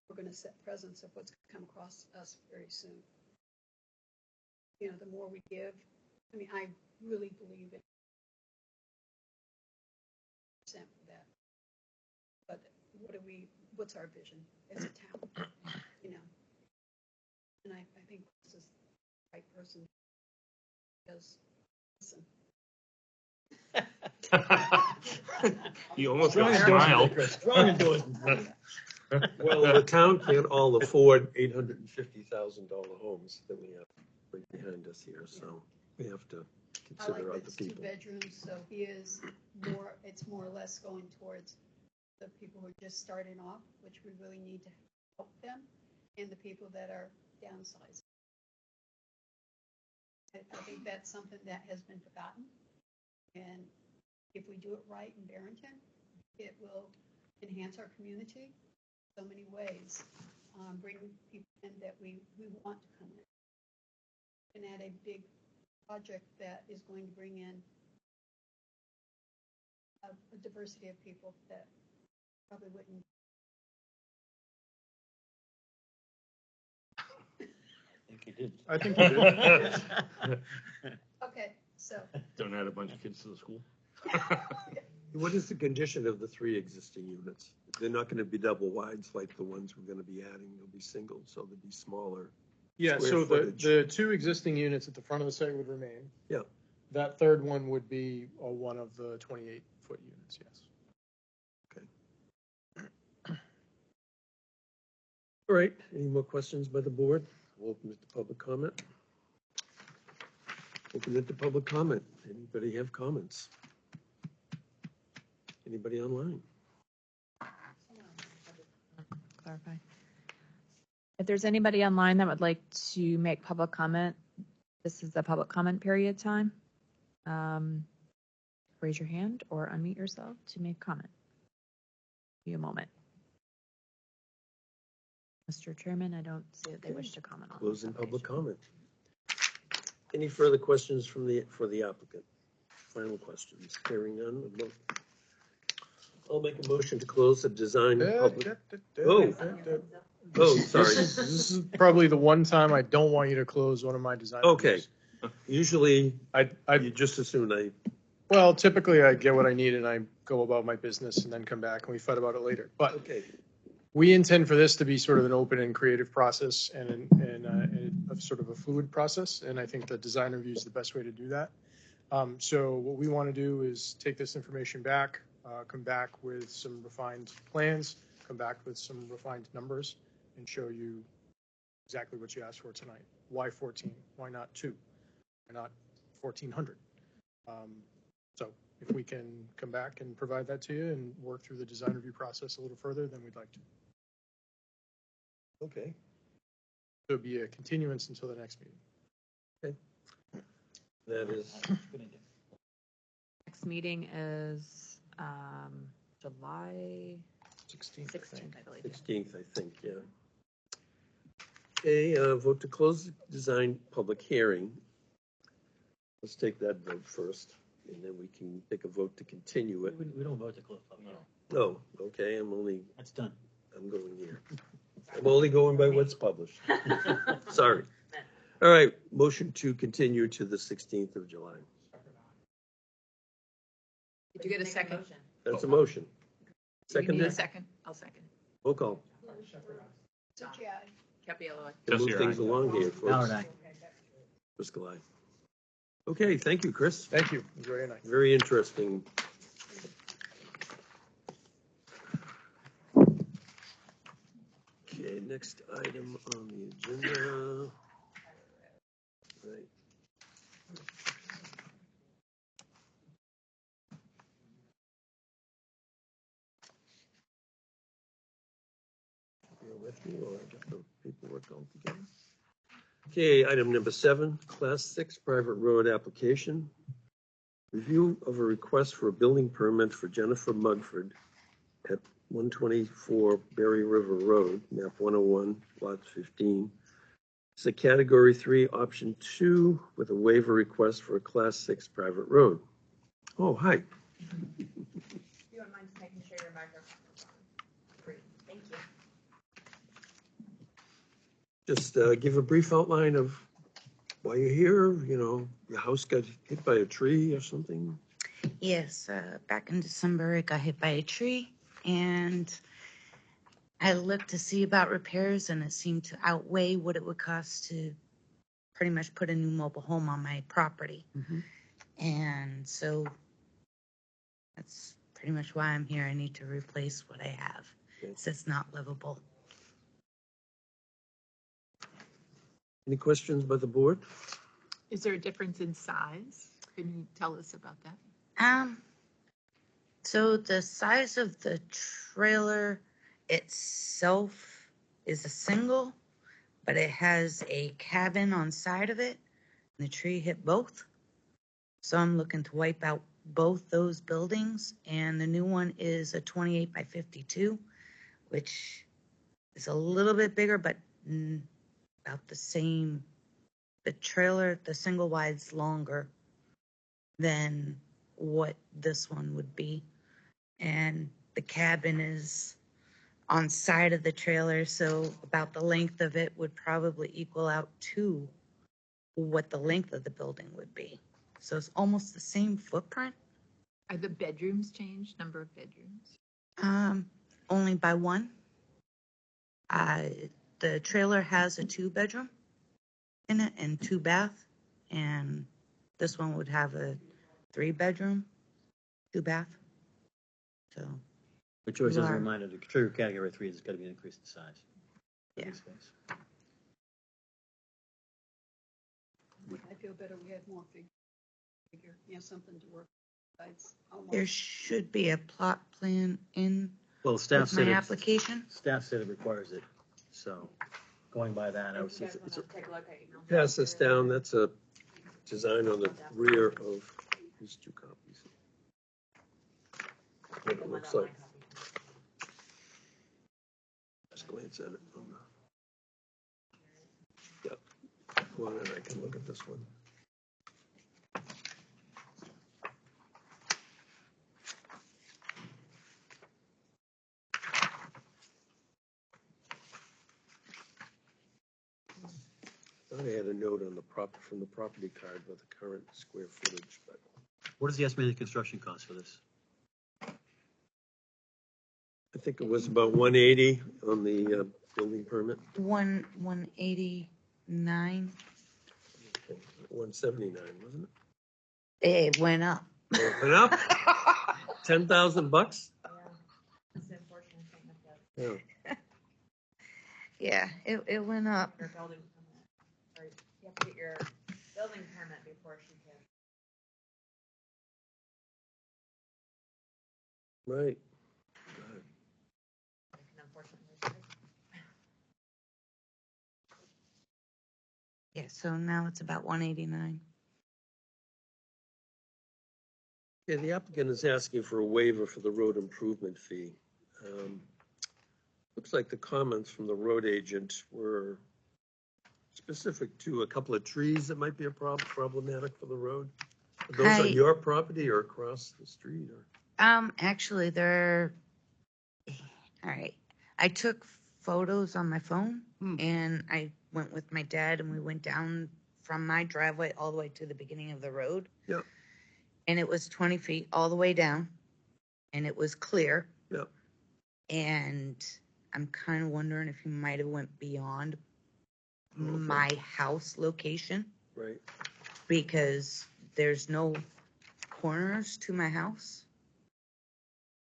we're gonna set presence of what's gonna come across us very soon. The more we give, I really believe in percent for that. But what's our vision as a town, And I think this is the right person. Because, listen. You almost got a smile. Strong endorsement. Well, the town can't all afford $850,000 homes that we have right behind us here, so we have to I like consider that other it's 2 people. bedrooms, so it's more or less going towards the people who are just starting off, which we really need to help them, and the people that are downsizing. I think that's something that has been forgotten, and if we do it right in Barrington, it will enhance our community so many ways, bring people in that we want to come in, and add a big project that is going to bring in a diversity of people that probably wouldn't. I think you did. Okay, so. Don't add a bunch of kids to the school. What is the condition of the 3 existing units? They're not going to be double wides like the ones we're going to be adding. They'll be single, so they'll be smaller. Yeah, Square so footage. the 2 existing units at the front of the site would remain. Yeah. That third one would be one of the 28-foot units, yes. All right, any more questions by the board? We'll open it to public comment. Open it to public comment. Anybody have comments? Anybody online? Clarify. If there's anybody online that would like to make public comment, this is the public comment period time. Raise your hand or unmute yourself to make comment. Give you a moment. Mr. Chairman, I don't see that they wish to comment on. Closing this public application. comment. Any further questions for the applicant? Final questions. Hearing none. I'll make a motion to close the design public. Oh, sorry. This is probably the one time I don't want you to close one of my design Okay. reviews. Usually, I you just as soon well, typically I get what I need and I go about my business and then come back and we fight about it later. But okay. we intend for this to be sort of an open and creative process and a sort of a fluid process. And I think the design review is the best way to do that. So what we want to do is take this information back, come back with some refined plans, come back with some refined numbers, and show you exactly what you asked for tonight. Why 14? Why not 2? Why not 1,400? So if we can come back and provide that to you and work through the design review process a little further, then we'd like to. Okay. So it'd be a continuance until the next meeting. That is, Next meeting is July 16th, 16th, I believe. 16th, I think, yeah. Okay, vote to close the design public hearing. Let's take that vote first, and then we can take a vote to continue it. We don't vote to close public hearing. No, okay, That's done. I'm going here. I'm only going by what's published. Sorry. All right, motion to continue to the 16th of July. Did you get a second? That's a motion. Do you need a Seconded? second? I'll second. Roll call. Suchi, aye. Capiello. To move Yes, things aye. along here, Ballard, folks. aye. Driscoll, aye. Okay, thank you, Chris. Thank you. Enjoy your night. Very interesting. Okay, next item on the agenda. Right. Bear with me while I get the paperwork all together. Okay, item number 7, Class 6 private road application. Review of a request for a building permit for Jennifer Mugford at 124 Berry River Road, map 101, lot 15. It's a category 3, option 2, with a waiver request for a class 6 private road. Oh, hi. If you don't mind just making sure your microphone's on. Great, thank you. Just give a brief outline of why you're here. You know, your house got hit by a tree or something. Yes, back in December, it got hit by a tree, and I looked to see about repairs, and it seemed to outweigh what it would cost to pretty much put a new mobile home on my property. Mhm. And so that's pretty much why I'm here. I need to replace what I have. Okay. So it's not livable. Any questions by the board? Is there a difference in size? Can you tell us about that? So the size of the trailer itself is a single, but it has a cabin on side of it, and the tree hit both. So I'm looking to wipe out both those buildings, and the new one is a 28 by 52, which is a little bit bigger, but about the same. The trailer, the single wide's longer than what this one would be. And the cabin is on side of the trailer, so about the length of it would probably equal out to what the length of the building would be. So it's almost the same footprint. Are the bedrooms changed, number of bedrooms? Only by one. The trailer has a 2-bedroom in it and 2 bath, and this one would have a 3-bedroom, 2 bath. So But Joyce, as a Large. reminder, the trigger category 3 has got to be an increase in size. Yeah. Space. I feel better we had more figure, something to work. Besides almost. there should be a plot plan in Well, staff with said my it, application. staff said it requires it, so going by that, I would say it's a, Take a look at your. Pass this down. That's a design on the rear of these 2 copies. What it looks like. Just glance at it. Yep. Go on, and I can look at this one. I thought I had a note on the from the property card with the current square footage, but what is the estimated construction cost for this? I think it was about 180 on the building permit. 189. 179, wasn't it? It went up. It went up? $10,000? That's the unfortunate thing of that. Yeah. Yeah, it went up. Your building permit, or you have to get your building permit before she can. Right. Unfortunately. Yeah, so now it's about 189. Yeah, the applicant is asking for a waiver for the road improvement fee. Looks like the comments from the road agent were specific to a couple of trees that might be problematic for the road. Are those on your property or across the street? Or? Actually, they're all right. I took photos on my phone, and I went with my dad, and we went down from my driveway all the way to the beginning of the road. Yep. And it was 20 feet all the way down, and it was clear. Yep. And I'm kind of wondering if you might have went beyond my house location. Right. Because there's no corners to my house.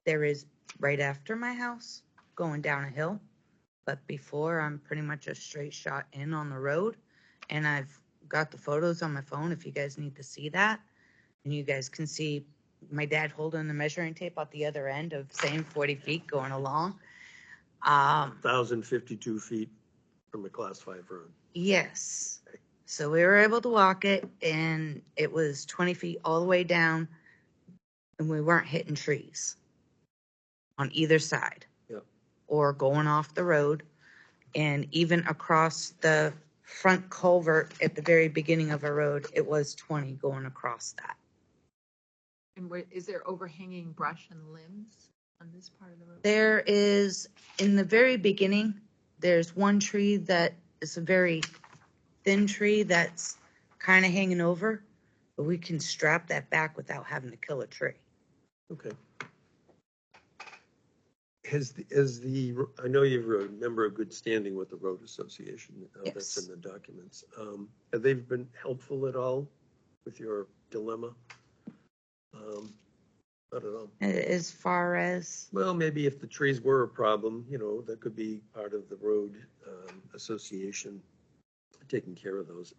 There is right after my house going down a hill, but before I'm pretty much a straight shot in on the road, and I've got the photos on my phone if you guys need to see that, and you guys can see my dad holding the measuring tape at the other end of same 40 feet going along. 1,052 feet from a class 5 road. Yes. So we were able to walk it, and it was 20 feet all the way down, and we weren't hitting trees on either side. Yep. Or going off the road. And even across the front culvert at the very beginning of a road, it was 20 going across that. And is there overhanging brush and limbs on this part of the road? There is, in the very beginning, there's one tree that is a very thin tree that's kind of hanging over, but we can strap that back without having to kill a tree. Okay. I know you're a member of good standing with the road association. That's Yes. in the documents. Have they been helpful at all with your dilemma? Not at all. As far as, Well, maybe if the trees were a problem, that could be part of the road association taking care of those,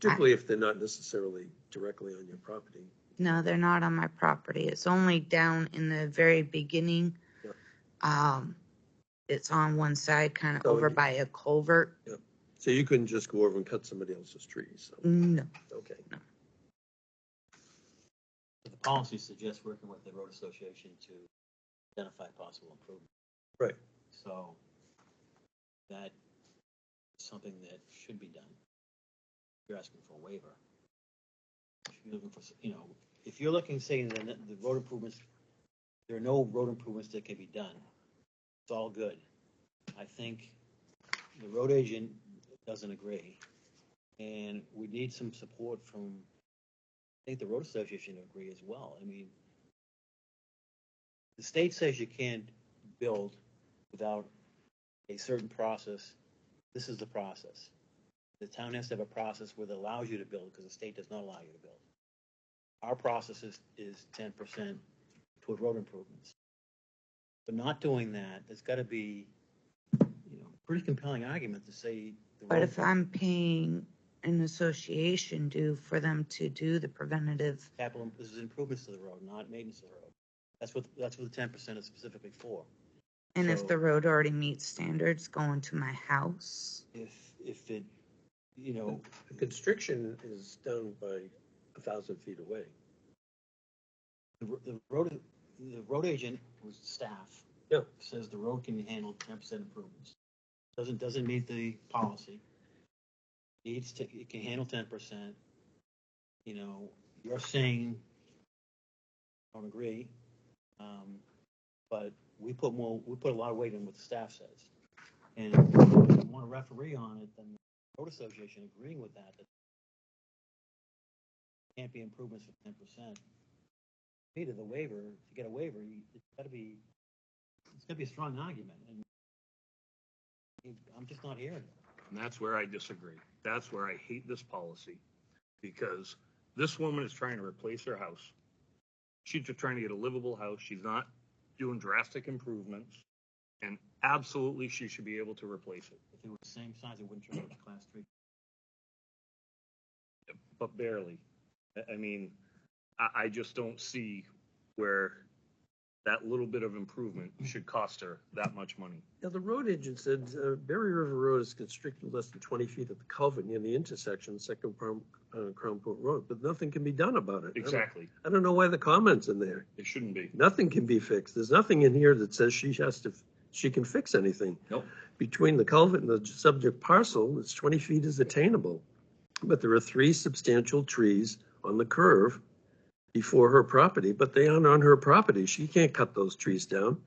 particularly if they're not necessarily directly on your property. no, they're not on my property. It's only down in the very beginning. Yep. It's on one side, kind of So over you- by a culvert. Yep. So you couldn't just go over and cut somebody else's trees. So. No. Okay. The policy suggests working with the road association to identify possible improvement. Right. So that is something that should be done. You're asking for a waiver. If you're looking for, if you're looking, saying that the road improvements, there are no road improvements that can be done, it's all good. I think the road agent doesn't agree, and we need some support from, I think the road association agree as well. I mean, the state says you can't build without a certain process. This is the process. The town has to have a process where it allows you to build, because the state does not allow you to build. Our process is 10% toward road improvements. But not doing that, there's got to be, pretty compelling argument to say. But if I'm paying an association due for them to do the preventative, Capital, this is improvements to the road, not maintenance of the road. That's what the 10% is specifically for. and if So- the road already meets standards going to my house, If it, The constriction is down by 1,000 feet away. the road agent was staff. Yeah. Says the road can handle 10% improvements. Doesn't meet the policy. It can handle 10%. You're saying, I don't agree. But we put a lot of weight in what the staff says. And if you want to referee on it, then the road association agreeing with that can't be improvements for 10%. To the waiver, to get a waiver, it's got to be a strong argument, and I'm just not hearing it. And that's where I disagree. That's where I hate this policy, because this woman is trying to replace her house. She's just trying to get a livable house. She's not doing drastic improvements, and absolutely she should be able to replace it, If it was the same size, it wouldn't trigger a class 3. but barely. I mean, I just don't see where that little bit of improvement should cost her that much money. Now, the road agent said Berry River Road is constricted less than 20 feet at the culvert near the intersection, Second Crown Point Road, but nothing can be done about it. Exactly. I don't know why the comment's in there. It shouldn't be. Nothing can be fixed. There's nothing in here that says she can fix anything. Nope. Between the culvert and the subject parcel, it's 20 feet is attainable. But there are 3 substantial trees on the curve before her property, but they aren't on her property. She can't cut those trees down.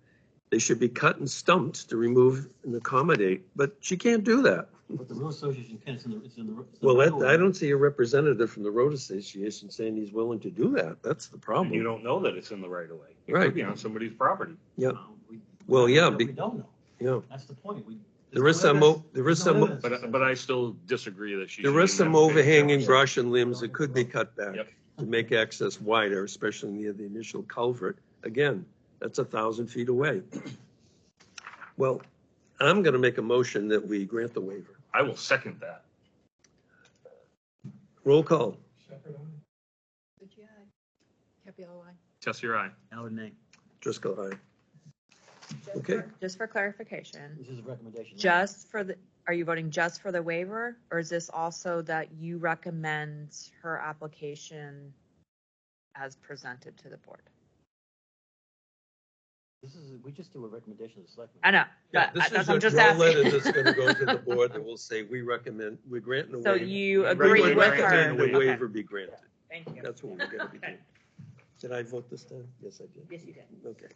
They should be cut and stumped to remove and accommodate, but she can't do that. But the road association can, it's in the. Well, I don't see a representative from the road association saying he's willing to do that. That's the And problem. you don't know that it's in the right of way. It Right. could be on somebody's property. Yeah. We Well, yeah, We don't know. Yeah. That's the point. There is some, But I still disagree that she. there should is even some have to pay overhanging 10%. brush and limbs that could be cut back Yep. to make access wider, especially near the initial culvert. Again, that's 1,000 feet away. Well, I'm going to make a motion that we grant the waiver. I will second that. Roll call. Shepherd, aye. But yeah, Capiello, aye. Test your eye. Howard, nay. Driscoll, aye. Okay. Just for clarification, This is a recommendation. just for the, are you voting just for the waiver? Or is this also that you recommend her application as presented to the board? We just do a recommendation to the selectmen. I know, Yeah, but this that's, is I'm a just draw letter asking. that's gonna go to the board that will say, we recommend, we're granting a So waiver. you We agree recommend with granting her? The Okay. waiver be granted. Thank you. That's what we're gonna be doing. Did I vote this time? Yes, I did. Yes, you did. Okay.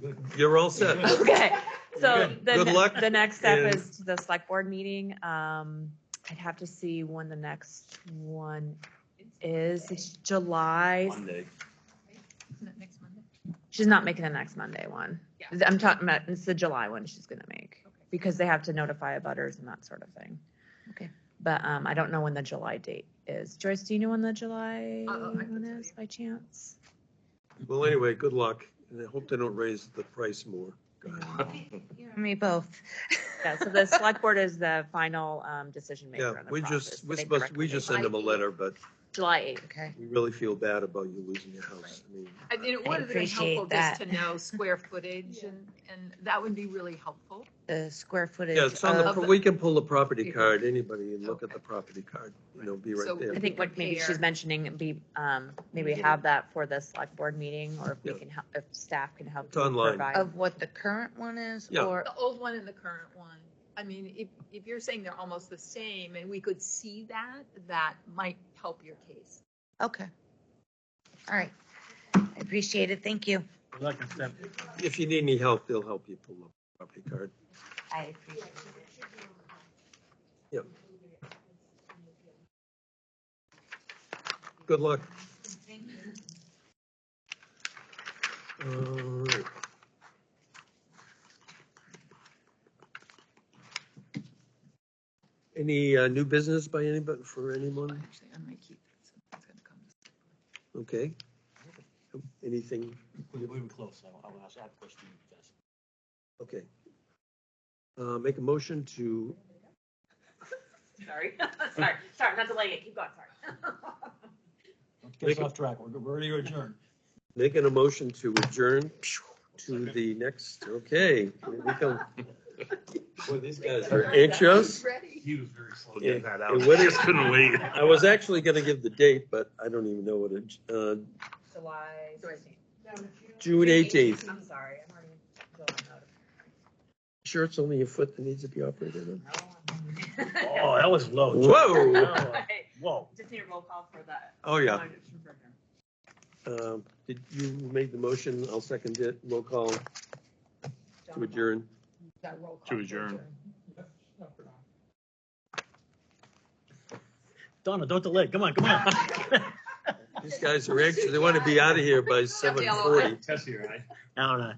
Good. You're all set. Okay, so Good. the, Good luck, the next step and- is the select board meeting. I'd have to see when the next one is. It's July. Monday. Isn't it next Monday? She's not making the next Monday one. Yeah. I'm talking about, it's the July one she's gonna make, Okay. because they have to notify abutters and that sort of thing. Okay. But, I don't know when the July date is. Joyce, do you know when the July I can one tell is you. by chance? Well, anyway, good luck, and I hope they don't raise the price more. Go ahead. You and me both. Yeah, so the select board is the final, decision Yeah, maker in the we process. just, to we're make the supposed, we just send them a letter, but July 8th. Okay. we really feel bad about you losing your house. I mean, I mean, it would have been appreciate helpful just that. to know square footage and that would be really helpful. The square footage yeah, it's on of, the, we can pull the property You card, anybody, and look at Okay. the property card, be right So- there. I think what maybe she's Compare. mentioning, maybe have that for the select board meeting, or if we Yeah. can help, if staff can help. It's online. provide- of what the current one is, Yeah. or, The old one and the current one. I mean, if you're saying they're almost the same and we could see that, that might help your case. okay. All right. I appreciate it. Thank you. Good luck and stuff. If you need any help, they'll help you pull the property card. I appreciate it. Yep. Good luck. Thank you. All right. Any new business by anybody, for anyone? Actually, I might keep it. So it's gonna come. Okay. Anything? We were close. I'll ask that question. Okay. Make a motion to, Sorry, sorry, not delaying it, keep going, sorry. Get us off track. We're already adjourned. making a motion to adjourn to the next, okay. Here we go. Boy, these guys are anxious. Ready? He was very slow Yeah, getting that out. and what I is- just couldn't wait. I was actually gonna give the date, but I don't even know what it, July 16th. June 18th. I'm sorry, I'm already going out Sure, it's only a foot that needs to be operated on? Oh, that was low. Whoa! Whoa. Just need a roll call for that. Oh, yeah. Did you make the motion? I'll second it. Roll call to adjourn. To adjourn. Donna, don't delay. Come on, come on. These guys are anxious. They want to be out of here by 7:40. Tessie, right? No, no.